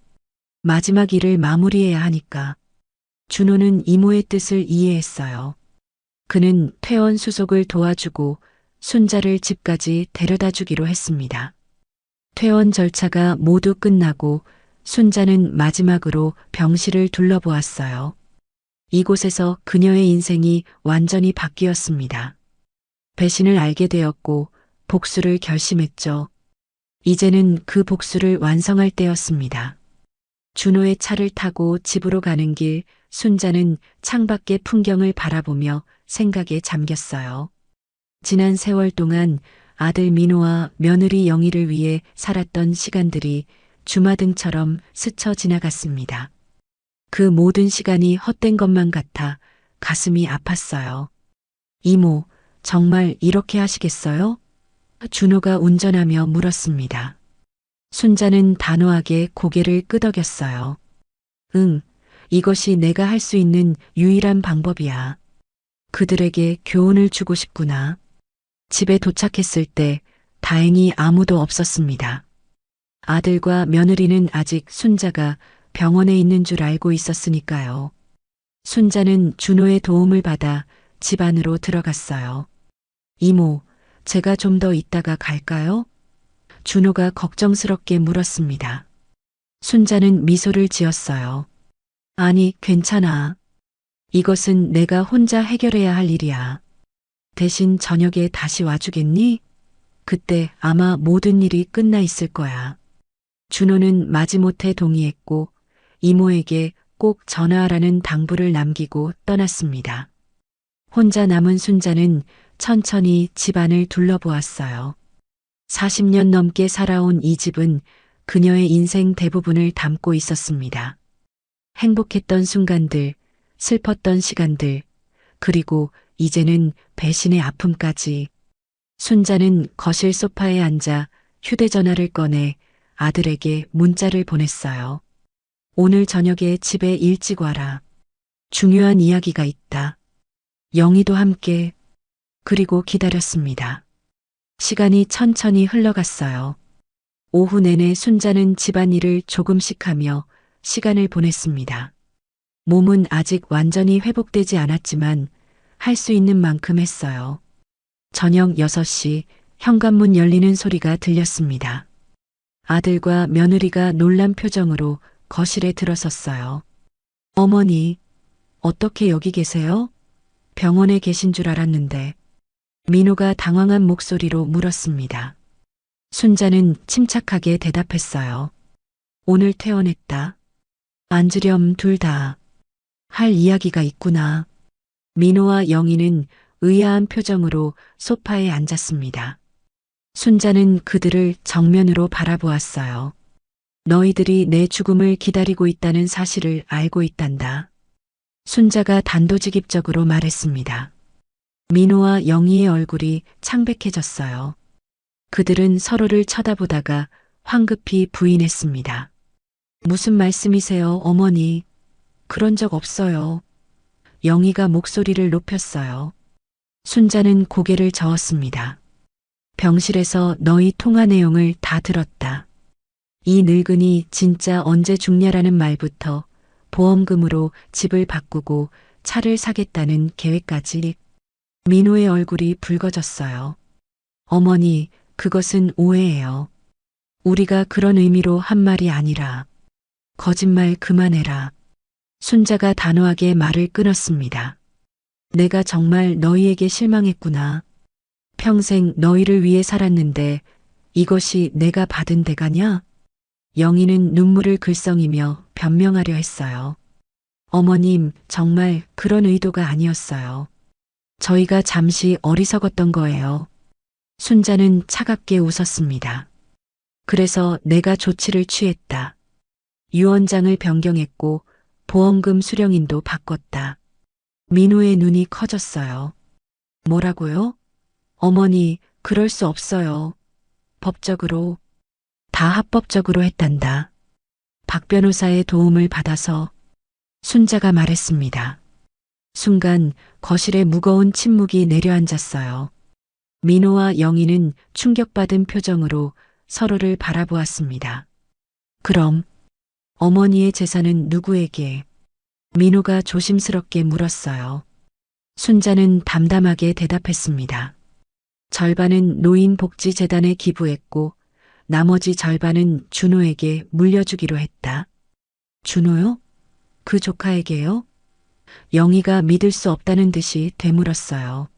마지막 일을 마무리해야 하니까. 준호는 이모의 뜻을 이해했어요. 그는 퇴원 수속을 도와주고 순자를 집까지 데려다 주기로 했습니다. 퇴원 절차가 모두 끝나고 순자는 마지막으로 병실을 둘러보았어요. 이곳에서 그녀의 인생이 완전히 바뀌었습니다. 배신을 알게 되었고 복수를 결심했죠. 이제는 그 복수를 완성할 때였습니다. 준호의 차를 타고 집으로 가는 길, 순자는 창밖의 풍경을 바라보며 생각에 잠겼어요. 지난 세월 동안 아들 민호와 며느리 영희를 위해 살았던 시간들이 주마등처럼 스쳐 지나갔습니다. 그 모든 시간이 헛된 것만 같아 가슴이 아팠어요. 이모, 정말 이렇게 하시겠어요? 준호가 운전하며 물었습니다. 순자는 단호하게 고개를 끄덕였어요. 응, 이것이 내가 할 수 있는 유일한 방법이야. 그들에게 교훈을 주고 싶구나. 집에 도착했을 때 다행히 아무도 없었습니다. 아들과 며느리는 아직 순자가 병원에 있는 줄 알고 있었으니까요. 순자는 준호의 도움을 받아 집 안으로 들어갔어요. 이모, 제가 좀 더 있다가 갈까요? 준호가 걱정스럽게 물었습니다. 순자는 미소를 지었어요. 아니, 괜찮아. 이것은 내가 혼자 해결해야 할 일이야. 대신 저녁에 다시 와주겠니? 그때 아마 모든 일이 끝나 있을 거야. 준호는 마지못해 동의했고 이모에게 꼭 전화하라는 당부를 남기고 떠났습니다. 혼자 남은 순자는 천천히 집안을 둘러보았어요. 40년 넘게 살아온 이 집은 그녀의 인생 대부분을 담고 있었습니다. 행복했던 순간들, 슬펐던 시간들, 그리고 이제는 배신의 아픔까지. 순자는 거실 소파에 앉아 휴대전화를 꺼내 아들에게 문자를 보냈어요. 오늘 저녁에 집에 일찍 와라. 중요한 이야기가 있다. 영희도 함께. 그리고 기다렸습니다. 시간이 천천히 흘러갔어요. 오후 내내 순자는 집안일을 조금씩 하며 시간을 보냈습니다. 몸은 아직 완전히 회복되지 않았지만 할 수 있는 만큼 했어요. 저녁 6시 현관문 열리는 소리가 들렸습니다. 아들과 며느리가 놀란 표정으로 거실에 들어섰어요. 어머니, 어떻게 여기 계세요? 병원에 계신 줄 알았는데. 민호가 당황한 목소리로 물었습니다. 순자는 침착하게 대답했어요. 오늘 퇴원했다. 앉으렴 둘 다. 할 이야기가 있구나. 민호와 영희는 의아한 표정으로 소파에 앉았습니다. 순자는 그들을 정면으로 바라보았어요. 너희들이 내 죽음을 기다리고 있다는 사실을 알고 있단다. 순자가 단도직입적으로 말했습니다. 민호와 영희의 얼굴이 창백해졌어요. 그들은 서로를 쳐다보다가 황급히 부인했습니다. 무슨 말씀이세요, 어머니? 그런 적 없어요. 영희가 목소리를 높였어요. 순자는 고개를 저었습니다. 병실에서 너희 통화 내용을 다 들었다. 이 늙은이 진짜 언제 죽냐라는 말부터 보험금으로 집을 바꾸고 차를 사겠다는 계획까지. 민호의 얼굴이 붉어졌어요. 어머니, 그것은 오해예요. 우리가 그런 의미로 한 말이 아니라. 거짓말 그만해라. 순자가 단호하게 말을 끊었습니다. 내가 정말 너희에게 실망했구나. 평생 너희를 위해 살았는데 이것이 내가 받은 대가냐? 영희는 눈물을 글썽이며 변명하려 했어요. 어머님, 정말 그런 의도가 아니었어요. 저희가 잠시 어리석었던 거예요. 순자는 차갑게 웃었습니다. 그래서 내가 조치를 취했다. 유언장을 변경했고 보험금 수령인도 바꿨다. 민호의 눈이 커졌어요. 뭐라고요? 어머니, 그럴 수 없어요. 법적으로, 다 합법적으로 했단다. 박 변호사의 도움을 받아서. 순자가 말했습니다. 순간 거실에 무거운 침묵이 내려앉았어요. 민호와 영희는 충격받은 표정으로 서로를 바라보았습니다. 그럼 어머니의 재산은 누구에게? 민호가 조심스럽게 물었어요. 순자는 담담하게 대답했습니다. 절반은 노인복지재단에 기부했고 나머지 절반은 준호에게 물려주기로 했다. 준호요? 그 조카에게요? 영희가 믿을 수 없다는 듯이 되물었어요.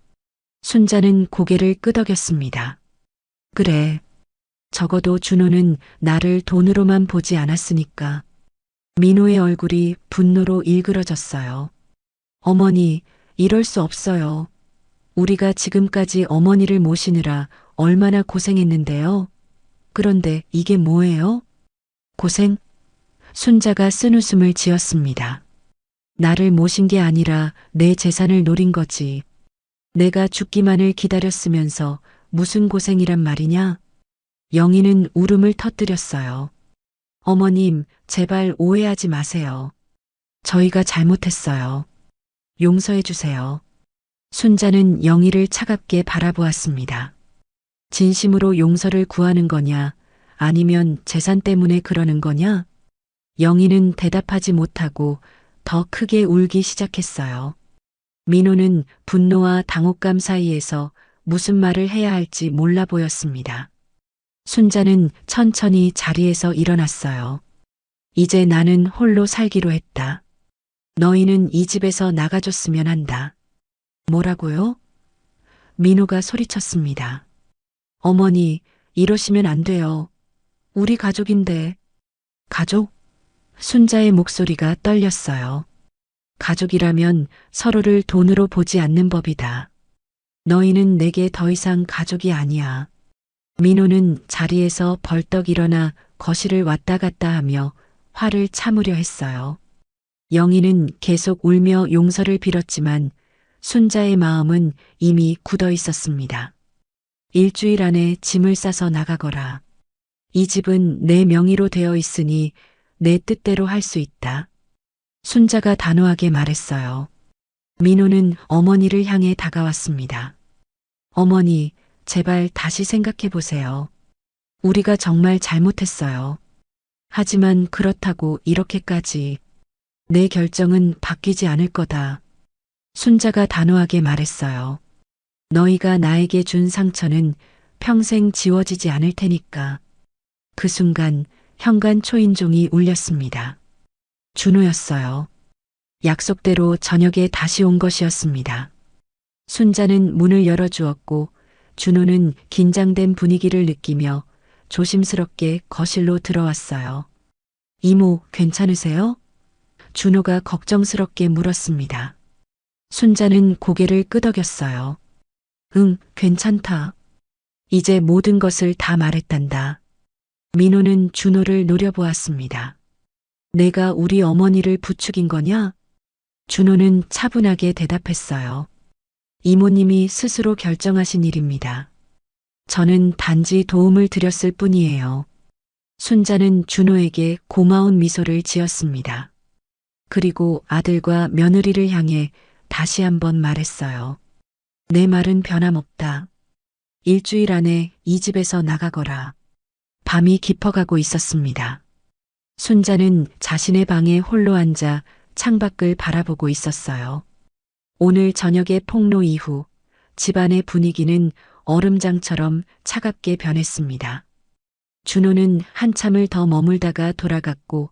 순자는 고개를 끄덕였습니다. 그래. 적어도 준호는 나를 돈으로만 보지 않았으니까. 민호의 얼굴이 분노로 일그러졌어요. 어머니, 이럴 수 없어요. 우리가 지금까지 어머니를 모시느라 얼마나 고생했는데요. 그런데 이게 뭐예요? 고생? 순자가 쓴웃음을 지었습니다. 나를 모신 게 아니라 내 재산을 노린 거지. 내가 죽기만을 기다렸으면서 무슨 고생이란 말이냐? 영희는 울음을 터뜨렸어요. 어머님, 제발 오해하지 마세요. 저희가 잘못했어요. 용서해 주세요. 순자는 영희를 차갑게 바라보았습니다. 진심으로 용서를 구하는 거냐, 아니면 재산 때문에 그러는 거냐? 영희는 대답하지 못하고 더 크게 울기 시작했어요. 민호는 분노와 당혹감 사이에서 무슨 말을 해야 할지 몰라 보였습니다. 순자는 천천히 자리에서 일어났어요. 이제 나는 홀로 살기로 했다. 너희는 이 집에서 나가줬으면 한다. 뭐라고요? 민호가 소리쳤습니다. 어머니, 이러시면 안 돼요. 우리 가족인데. 가족? 순자의 목소리가 떨렸어요. 가족이라면 서로를 돈으로 보지 않는 법이다. 너희는 내게 더 이상 가족이 아니야. 민호는 자리에서 벌떡 일어나 거실을 왔다 갔다 하며 화를 참으려 했어요. 영희는 계속 울며 용서를 빌었지만 순자의 마음은 이미 굳어 있었습니다. 일주일 안에 짐을 싸서 나가거라. 이 집은 내 명의로 되어 있으니 내 뜻대로 할 수 있다. 순자가 단호하게 말했어요. 민호는 어머니를 향해 다가왔습니다. 어머니, 제발 다시 생각해 보세요. 우리가 정말 잘못했어요. 하지만 그렇다고 이렇게까지. 내 결정은 바뀌지 않을 거다. 순자가 단호하게 말했어요. 너희가 나에게 준 상처는 평생 지워지지 않을 테니까. 그 순간 현관 초인종이 울렸습니다. 준호였어요. 약속대로 저녁에 다시 온 것이었습니다. 순자는 문을 열어주었고 준호는 긴장된 분위기를 느끼며 조심스럽게 거실로 들어왔어요. 이모, 괜찮으세요? 준호가 걱정스럽게 물었습니다. 순자는 고개를 끄덕였어요. 응, 괜찮다. 이제 모든 것을 다 말했단다. 민호는 준호를 노려보았습니다. 내가 우리 어머니를 부추긴 거냐? 준호는 차분하게 대답했어요. 이모님이 스스로 결정하신 일입니다. 저는 단지 도움을 드렸을 뿐이에요. 순자는 준호에게 고마운 미소를 지었습니다. 그리고 아들과 며느리를 향해 다시 한번 말했어요. 내 말은 변함없다. 일주일 안에 이 집에서 나가거라. 밤이 깊어가고 있었습니다. 순자는 자신의 방에 홀로 앉아 창밖을 바라보고 있었어요. 오늘 저녁의 폭로 이후 집안의 분위기는 얼음장처럼 차갑게 변했습니다. 준호는 한참을 더 머물다가 돌아갔고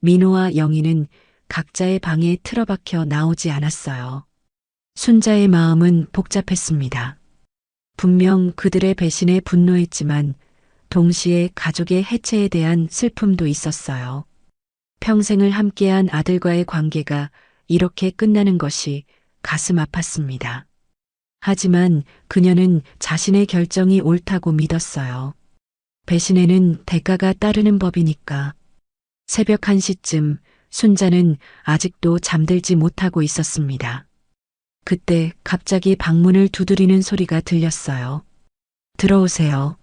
민호와 영희는 각자의 방에 틀어박혀 나오지 않았어요. 순자의 마음은 복잡했습니다. 분명 그들의 배신에 분노했지만 동시에 가족의 해체에 대한 슬픔도 있었어요. 평생을 함께한 아들과의 관계가 이렇게 끝나는 것이 가슴 아팠습니다. 하지만 그녀는 자신의 결정이 옳다고 믿었어요. 배신에는 대가가 따르는 법이니까. 새벽 1시쯤 순자는 아직도 잠들지 못하고 있었습니다. 그때 갑자기 방문을 두드리는 소리가 들렸어요. 들어오세요.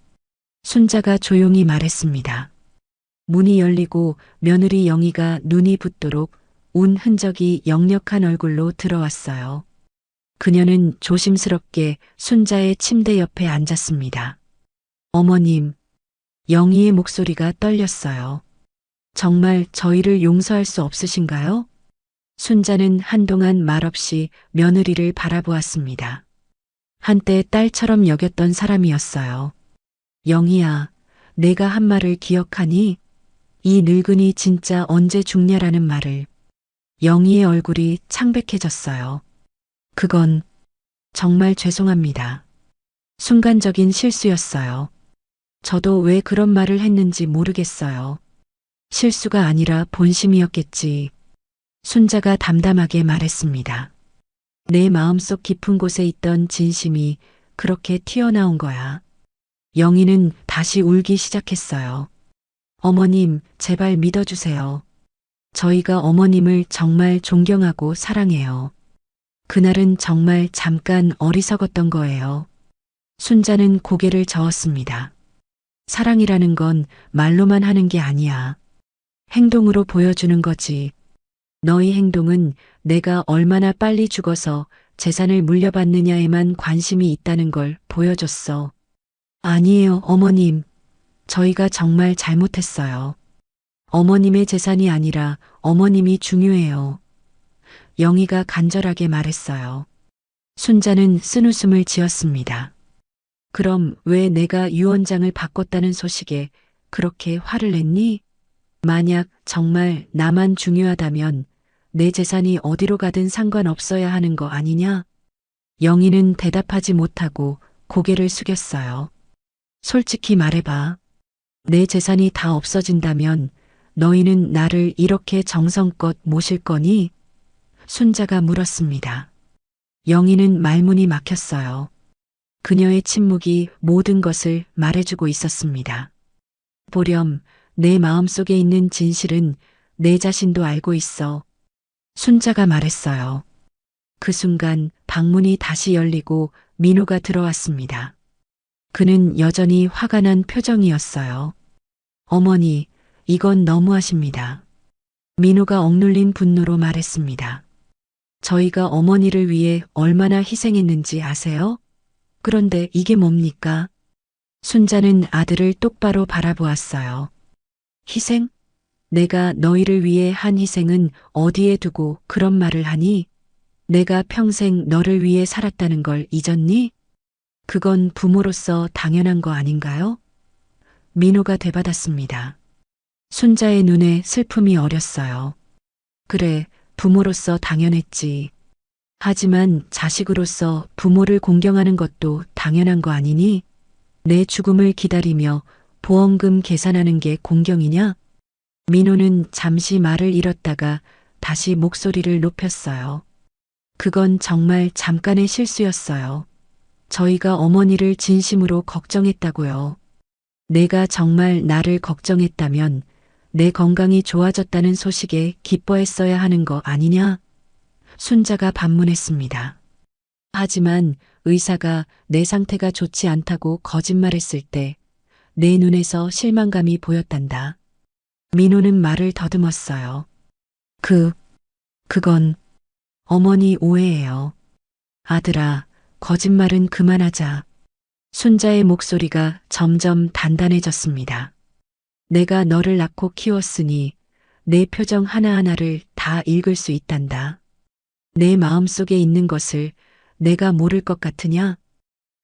순자가 조용히 말했습니다. 문이 열리고 며느리 영희가 눈이 붓도록 운 흔적이 역력한 얼굴로 들어왔어요. 그녀는 조심스럽게 순자의 침대 옆에 앉았습니다. 어머님, 영희의 목소리가 떨렸어요. 정말 저희를 용서할 수 없으신가요? 순자는 한동안 말없이 며느리를 바라보았습니다. 한때 딸처럼 여겼던 사람이었어요. 영희야, 내가 한 말을 기억하니? 이 늙은이 진짜 언제 죽냐라는 말을. 영희의 얼굴이 창백해졌어요. 그건 정말 죄송합니다. 순간적인 실수였어요. 저도 왜 그런 말을 했는지 모르겠어요. 실수가 아니라 본심이었겠지. 순자가 담담하게 말했습니다. 내 마음속 깊은 곳에 있던 진심이 그렇게 튀어나온 거야. 영희는 다시 울기 시작했어요. 어머님, 제발 믿어주세요. 저희가 어머님을 정말 존경하고 사랑해요. 그날은 정말 잠깐 어리석었던 거예요. 순자는 고개를 저었습니다. 사랑이라는 건 말로만 하는 게 아니야. 행동으로 보여주는 거지. 너희 행동은 내가 얼마나 빨리 죽어서 재산을 물려받느냐에만 관심이 있다는 걸 보여줬어. 아니에요, 어머님. 저희가 정말 잘못했어요. 어머님의 재산이 아니라 어머님이 중요해요. 영희가 간절하게 말했어요. 순자는 쓴웃음을 지었습니다. 그럼 왜 내가 유언장을 바꿨다는 소식에 그렇게 화를 냈니? 만약 정말 나만 중요하다면 내 재산이 어디로 가든 상관없어야 하는 거 아니냐? 영희는 대답하지 못하고 고개를 숙였어요. 솔직히 말해봐. 내 재산이 다 없어진다면 너희는 나를 이렇게 정성껏 모실 거니? 순자가 물었습니다. 영희는 말문이 막혔어요. 그녀의 침묵이 모든 것을 말해주고 있었습니다. 보렴, 내 마음속에 있는 진실은 내 자신도 알고 있어. 순자가 말했어요. 그 순간 방문이 다시 열리고 민호가 들어왔습니다. 그는 여전히 화가 난 표정이었어요. 어머니, 이건 너무하십니다. 민호가 억눌린 분노로 말했습니다. 저희가 어머니를 위해 얼마나 희생했는지 아세요? 그런데 이게 뭡니까? 순자는 아들을 똑바로 바라보았어요. 희생? 내가 너희를 위해 한 희생은 어디에 두고 그런 말을 하니? 내가 평생 너를 위해 살았다는 걸 잊었니? 그건 부모로서 당연한 거 아닌가요? 민호가 되받았습니다. 순자의 눈에 슬픔이 어렸어요. 그래, 부모로서 당연했지. 하지만 자식으로서 부모를 공경하는 것도 당연한 거 아니니? 내 죽음을 기다리며 보험금 계산하는 게 공경이냐? 민호는 잠시 말을 잃었다가 다시 목소리를 높였어요. 그건 정말 잠깐의 실수였어요. 저희가 어머니를 진심으로 걱정했다고요. 내가 정말 나를 걱정했다면 내 건강이 좋아졌다는 소식에 기뻐했어야 하는 거 아니냐? 순자가 반문했습니다. 하지만 의사가 내 상태가 좋지 않다고 거짓말했을 때 내 눈에서 실망감이 보였단다. 민호는 말을 더듬었어요. 그건 어머니 오해예요. 아들아, 거짓말은 그만하자. 순자의 목소리가 점점 단단해졌습니다. 내가 너를 낳고 키웠으니 내 표정 하나하나를 다 읽을 수 있단다. 내 마음속에 있는 것을 내가 모를 것 같으냐?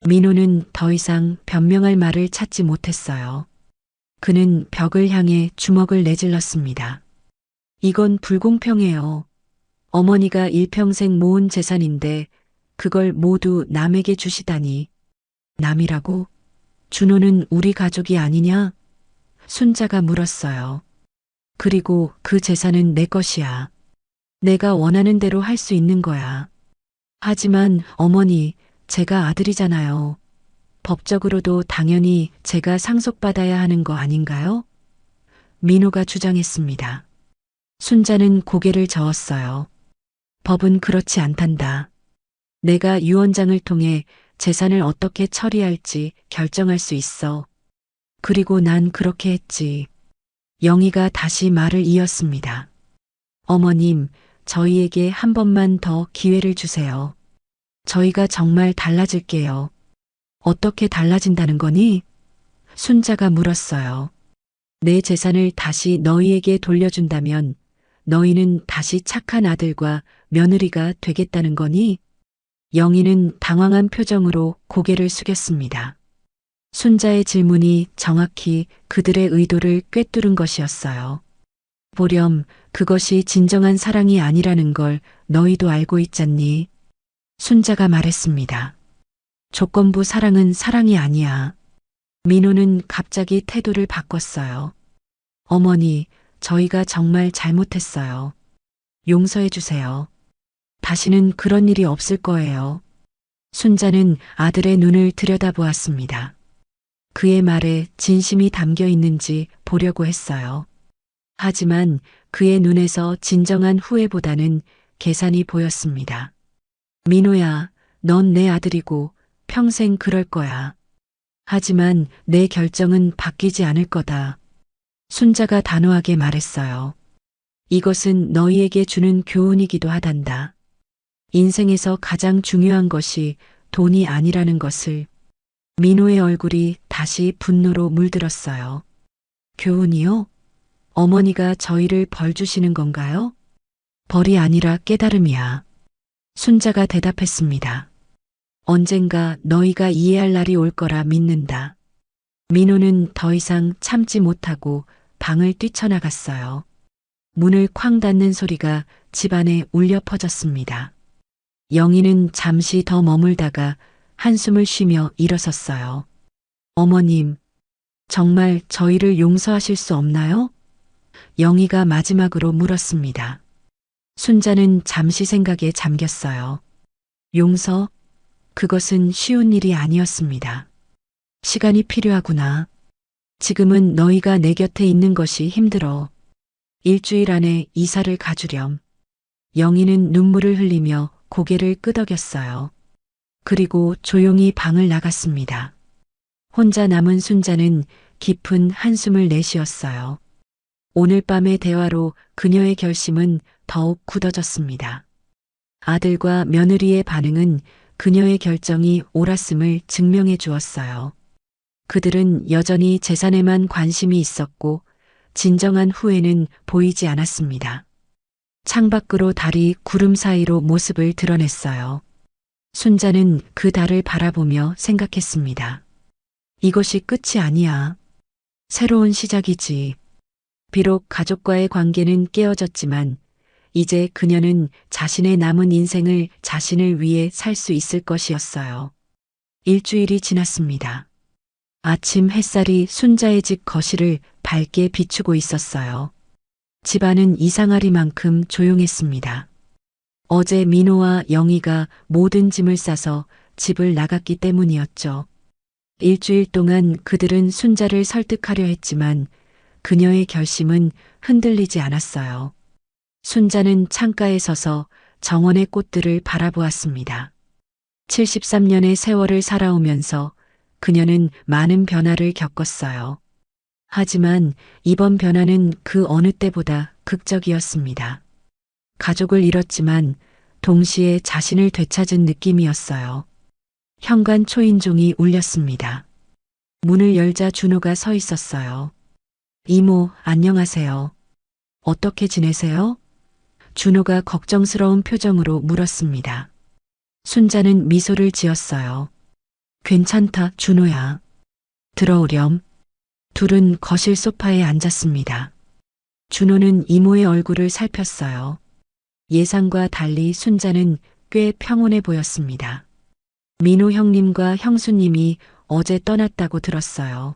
민호는 더 이상 변명할 말을 찾지 못했어요. 그는 벽을 향해 주먹을 내질렀습니다. 이건 불공평해요. 어머니가 일평생 모은 재산인데 그걸 모두 남에게 주시다니. 남이라고? 준호는 우리 가족이 아니냐? 순자가 물었어요. 그리고 그 재산은 내 것이야. 내가 원하는 대로 할 수 있는 거야. 하지만 어머니, 제가 아들이잖아요. 법적으로도 당연히 제가 상속받아야 하는 거 아닌가요? 민호가 주장했습니다. 순자는 고개를 저었어요. 법은 그렇지 않단다. 내가 유언장을 통해 재산을 어떻게 처리할지 결정할 수 있어. 그리고 난 그렇게 했지. 영희가 다시 말을 이었습니다. 어머님, 저희에게 한 번만 더 기회를 주세요. 저희가 정말 달라질게요. 어떻게 달라진다는 거니? 순자가 물었어요. 내 재산을 다시 너희에게 돌려준다면 너희는 다시 착한 아들과 며느리가 되겠다는 거니? 영희는 당황한 표정으로 고개를 숙였습니다. 순자의 질문이 정확히 그들의 의도를 꿰뚫은 것이었어요. 보렴, 그것이 진정한 사랑이 아니라는 걸 너희도 알고 있잖니? 순자가 말했습니다. 조건부 사랑은 사랑이 아니야. 민호는 갑자기 태도를 바꿨어요. 어머니, 저희가 정말 잘못했어요. 용서해 주세요. 다시는 그런 일이 없을 거예요. 순자는 아들의 눈을 들여다보았습니다. 그의 말에 진심이 담겨 있는지 보려고 했어요. 하지만 그의 눈에서 진정한 후회보다는 계산이 보였습니다. 민호야, 넌 내 아들이고 평생 그럴 거야. 하지만 내 결정은 바뀌지 않을 거다. 순자가 단호하게 말했어요. 이것은 너희에게 주는 교훈이기도 하단다. 인생에서 가장 중요한 것이 돈이 아니라는 것을. 민호의 얼굴이 다시 분노로 물들었어요. 교훈이요? 어머니가 저희를 벌 주시는 건가요? 벌이 아니라 깨달음이야. 순자가 대답했습니다. 언젠가 너희가 이해할 날이 올 거라 믿는다. 민호는 더 이상 참지 못하고 방을 뛰쳐나갔어요. 문을 쾅 닫는 소리가 집안에 울려 퍼졌습니다. 영희는 잠시 더 머물다가 한숨을 쉬며 일어섰어요. 어머님, 정말 저희를 용서하실 수 없나요? 영희가 마지막으로 물었습니다. 순자는 잠시 생각에 잠겼어요. 용서? 그것은 쉬운 일이 아니었습니다. 시간이 필요하구나. 지금은 너희가 내 곁에 있는 것이 힘들어. 일주일 안에 이사를 가주렴. 영희는 눈물을 흘리며 고개를 끄덕였어요. 그리고 조용히 방을 나갔습니다. 혼자 남은 순자는 깊은 한숨을 내쉬었어요. 오늘 밤의 대화로 그녀의 결심은 더욱 굳어졌습니다. 아들과 며느리의 반응은 그녀의 결정이 옳았음을 증명해 주었어요. 그들은 여전히 재산에만 관심이 있었고 진정한 후회는 보이지 않았습니다. 창밖으로 달이 구름 사이로 모습을 드러냈어요. 순자는 그 달을 바라보며 생각했습니다. 이것이 끝이 아니야. 새로운 시작이지. 비록 가족과의 관계는 깨어졌지만 이제 그녀는 자신의 남은 인생을 자신을 위해 살 수 있을 것이었어요. 일주일이 지났습니다. 아침 햇살이 순자의 집 거실을 밝게 비추고 있었어요. 집안은 이상하리만큼 조용했습니다. 어제 민호와 영희가 모든 짐을 싸서 집을 나갔기 때문이었죠. 일주일 동안 그들은 순자를 설득하려 했지만 그녀의 결심은 흔들리지 않았어요. 순자는 창가에 서서 정원의 꽃들을 바라보았습니다. 73년의 세월을 살아오면서 그녀는 많은 변화를 겪었어요. 하지만 이번 변화는 그 어느 때보다 극적이었습니다. 가족을 잃었지만 동시에 자신을 되찾은 느낌이었어요. 현관 초인종이 울렸습니다. 문을 열자 준호가 서 있었어요. 이모, 안녕하세요. 어떻게 지내세요? 준호가 걱정스러운 표정으로 물었습니다. 순자는 미소를 지었어요. 괜찮다, 준호야. 들어오렴. 둘은 거실 소파에 앉았습니다. 준호는 이모의 얼굴을 살폈어요. 예상과 달리 순자는 꽤 평온해 보였습니다. 민호 형님과 형수님이 어제 떠났다고 들었어요.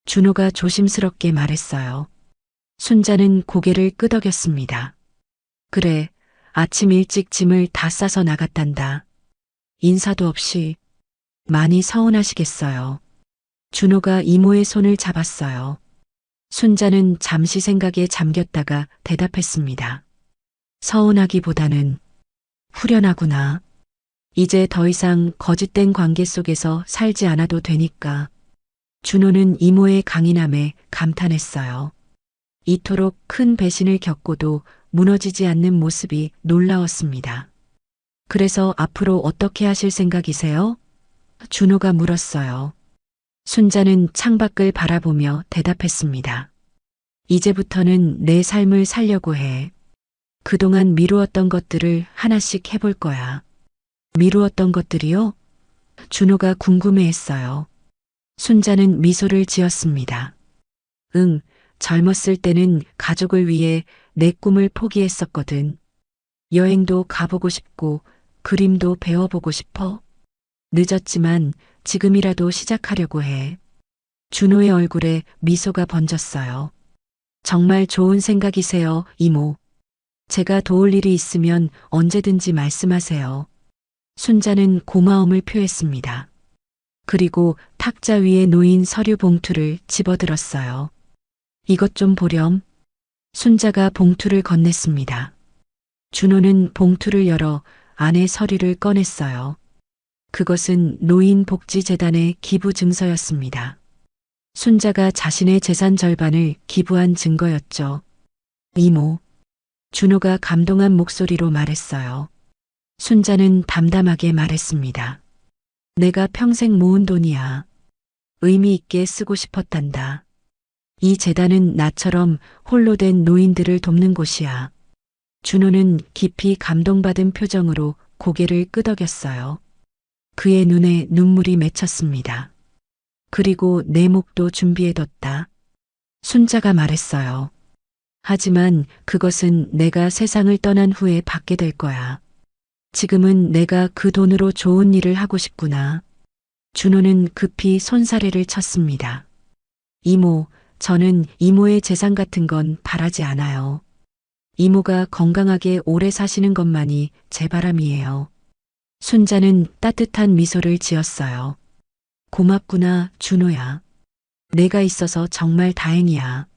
준호가 조심스럽게 말했어요. 순자는 고개를 끄덕였습니다. 그래, 아침 일찍 짐을 다 싸서 나갔단다. 인사도 없이. 많이 서운하시겠어요. 준호가 이모의 손을 잡았어요. 순자는 잠시 생각에 잠겼다가 대답했습니다. 서운하기보다는 후련하구나. 이제 더 이상 거짓된 관계 속에서 살지 않아도 되니까. 준호는 이모의 강인함에 감탄했어요. 이토록 큰 배신을 겪고도 무너지지 않는 모습이 놀라웠습니다. 그래서 앞으로 어떻게 하실 생각이세요? 준호가 물었어요. 순자는 창밖을 바라보며 대답했습니다. 이제부터는 내 삶을 살려고 해. 그동안 미루었던 것들을 하나씩 해볼 거야. 미루었던 것들이요? 준호가 궁금해했어요. 순자는 미소를 지었습니다. 응, 젊었을 때는 가족을 위해 내 꿈을 포기했었거든. 여행도 가보고 싶고 그림도 배워보고 싶어. 늦었지만 지금이라도 시작하려고 해. 준호의 얼굴에 미소가 번졌어요. 정말 좋은 생각이세요, 이모. 제가 도울 일이 있으면 언제든지 말씀하세요. 순자는 고마움을 표했습니다. 그리고 탁자 위에 놓인 서류 봉투를 집어들었어요. 이것 좀 보렴. 순자가 봉투를 건넸습니다. 준호는 봉투를 열어 안에 서류를 꺼냈어요. 그것은 노인복지재단의 기부 증서였습니다. 순자가 자신의 재산 절반을 기부한 증거였죠. 이모. 준호가 감동한 목소리로 말했어요. 순자는 담담하게 말했습니다. 내가 평생 모은 돈이야. 의미 있게 쓰고 싶었단다. 이 재단은 나처럼 홀로 된 노인들을 돕는 곳이야. 준호는 깊이 감동받은 표정으로 고개를 끄덕였어요. 그의 눈에 눈물이 맺혔습니다. 그리고 내 목도 준비해뒀다. 순자가 말했어요. 하지만 그것은 내가 세상을 떠난 후에 받게 될 거야. 지금은 내가 그 돈으로 좋은 일을 하고 싶구나. 준호는 급히 손사래를 쳤습니다. 이모, 저는 이모의 재산 같은 건 바라지 않아요. 이모가 건강하게 오래 사시는 것만이 제 바람이에요. 순자는 따뜻한 미소를 지었어요. 고맙구나, 준호야. 내가 있어서 정말 다행이야.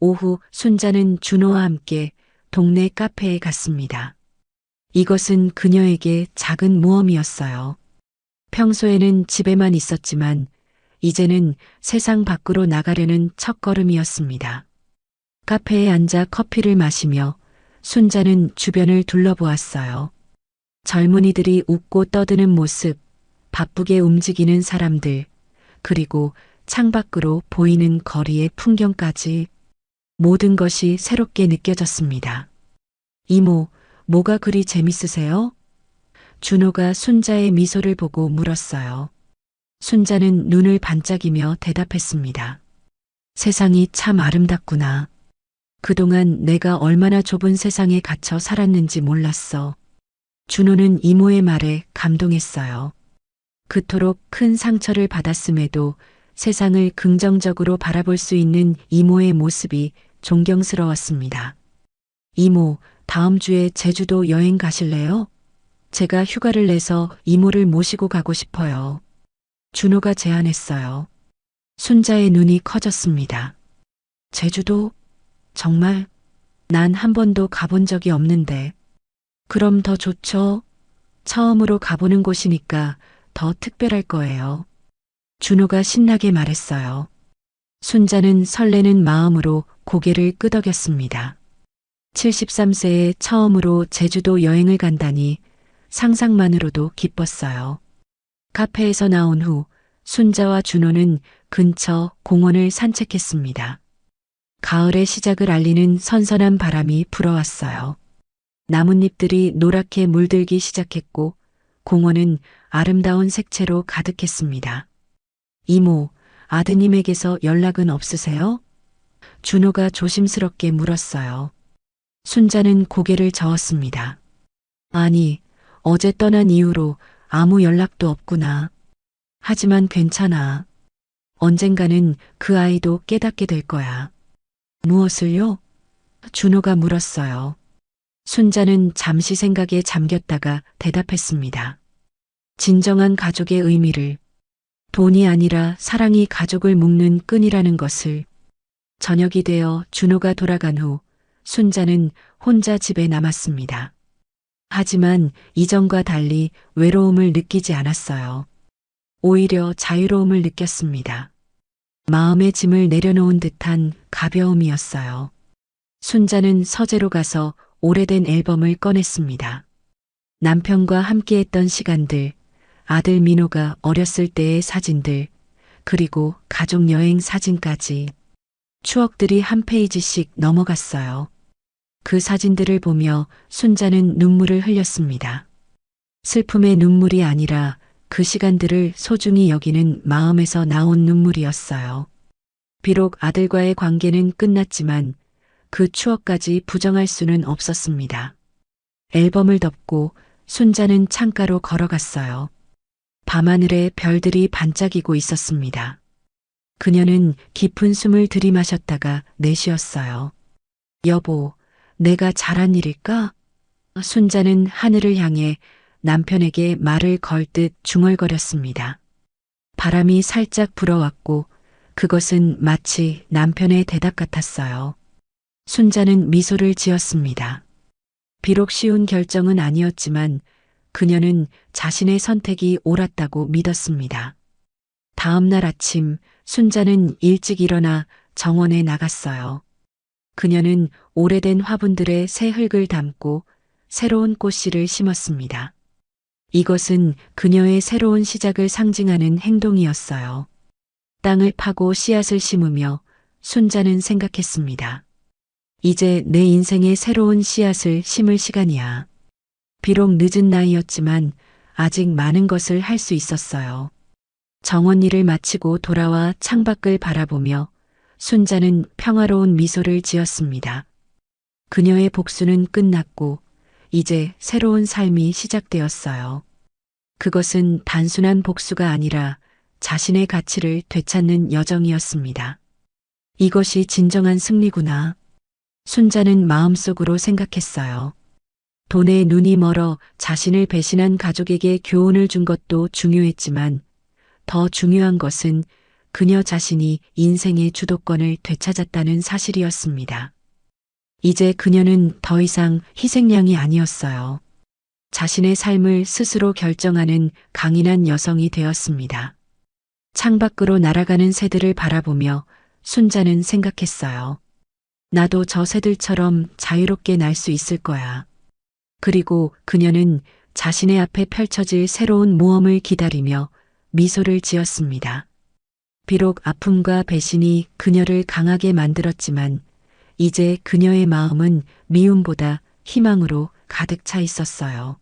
오후 순자는 준호와 함께 동네 카페에 갔습니다. 이것은 그녀에게 작은 모험이었어요. 평소에는 집에만 있었지만 이제는 세상 밖으로 나가려는 첫걸음이었습니다. 카페에 앉아 커피를 마시며 순자는 주변을 둘러보았어요. 젊은이들이 웃고 떠드는 모습, 바쁘게 움직이는 사람들, 그리고 창밖으로 보이는 거리의 풍경까지 모든 것이 새롭게 느껴졌습니다. 이모, 뭐가 그리 재밌으세요? 준호가 순자의 미소를 보고 물었어요. 순자는 눈을 반짝이며 대답했습니다. 세상이 참 아름답구나. 그동안 내가 얼마나 좁은 세상에 갇혀 살았는지 몰랐어. 준호는 이모의 말에 감동했어요. 그토록 큰 상처를 받았음에도 세상을 긍정적으로 바라볼 수 있는 이모의 모습이 존경스러웠습니다. 이모, 다음 주에 제주도 여행 가실래요? 제가 휴가를 내서 이모를 모시고 가고 싶어요. 준호가 제안했어요. 순자의 눈이 커졌습니다. 제주도? 정말? 난 한 번도 가본 적이 없는데. 그럼 더 좋죠. 처음으로 가보는 곳이니까 더 특별할 거예요. 준호가 신나게 말했어요. 순자는 설레는 마음으로 고개를 끄덕였습니다. 73세에 처음으로 제주도 여행을 간다니 상상만으로도 기뻤어요. 카페에서 나온 후 순자와 준호는 근처 공원을 산책했습니다. 가을의 시작을 알리는 선선한 바람이 불어왔어요. 나뭇잎들이 노랗게 물들기 시작했고 공원은 아름다운 색채로 가득했습니다. 이모, 아드님에게서 연락은 없으세요? 준호가 조심스럽게 물었어요. 순자는 고개를 저었습니다. 아니, 어제 떠난 이후로 아무 연락도 없구나. 하지만 괜찮아. 언젠가는 그 아이도 깨닫게 될 거야. 무엇을요? 준호가 물었어요. 순자는 잠시 생각에 잠겼다가 대답했습니다. 진정한 가족의 의미를, 돈이 아니라 사랑이 가족을 묶는 끈이라는 것을. 저녁이 되어 준호가 돌아간 후 순자는 혼자 집에 남았습니다. 하지만 이전과 달리 외로움을 느끼지 않았어요. 오히려 자유로움을 느꼈습니다. 마음의 짐을 내려놓은 듯한 가벼움이었어요. 순자는 서재로 가서 오래된 앨범을 꺼냈습니다. 남편과 함께했던 시간들, 아들 민호가 어렸을 때의 사진들, 그리고 가족 여행 사진까지. 추억들이 한 페이지씩 넘어갔어요. 그 사진들을 보며 순자는 눈물을 흘렸습니다. 슬픔의 눈물이 아니라 그 시간들을 소중히 여기는 마음에서 나온 눈물이었어요. 비록 아들과의 관계는 끝났지만 그 추억까지 부정할 수는 없었습니다. 앨범을 덮고 순자는 창가로 걸어갔어요. 밤하늘에 별들이 반짝이고 있었습니다. 그녀는 깊은 숨을 들이마셨다가 내쉬었어요. 여보, 내가 잘한 일일까? 순자는 하늘을 향해 남편에게 말을 걸 듯 중얼거렸습니다. 바람이 살짝 불어왔고 그것은 마치 남편의 대답 같았어요. 순자는 미소를 지었습니다. 비록 쉬운 결정은 아니었지만 그녀는 자신의 선택이 옳았다고 믿었습니다. 다음 날 아침 순자는 일찍 일어나 정원에 나갔어요. 그녀는 오래된 화분들에 새 흙을 담고 새로운 꽃씨를 심었습니다. 이것은 그녀의 새로운 시작을 상징하는 행동이었어요. 땅을 파고 씨앗을 심으며 순자는 생각했습니다. 이제 내 인생의 새로운 씨앗을 심을 시간이야. 비록 늦은 나이였지만 아직 많은 것을 할 수 있었어요. 정원 일을 마치고 돌아와 창밖을 바라보며 순자는 평화로운 미소를 지었습니다. 그녀의 복수는 끝났고 이제 새로운 삶이 시작되었어요. 그것은 단순한 복수가 아니라 자신의 가치를 되찾는 여정이었습니다. 이것이 진정한 승리구나. 순자는 마음속으로 생각했어요. 돈에 눈이 멀어 자신을 배신한 가족에게 교훈을 준 것도 중요했지만 더 중요한 것은 그녀 자신이 인생의 주도권을 되찾았다는 사실이었습니다. 이제 그녀는 더 이상 희생양이 아니었어요. 자신의 삶을 스스로 결정하는 강인한 여성이 되었습니다. 창밖으로 날아가는 새들을 바라보며 순자는 생각했어요. 나도 저 새들처럼 자유롭게 날 수 있을 거야. 그리고 그녀는 자신의 앞에 펼쳐질 새로운 모험을 기다리며 미소를 지었습니다. 비록 아픔과 배신이 그녀를 강하게 만들었지만 이제 그녀의 마음은 미움보다 희망으로 가득 차 있었어요.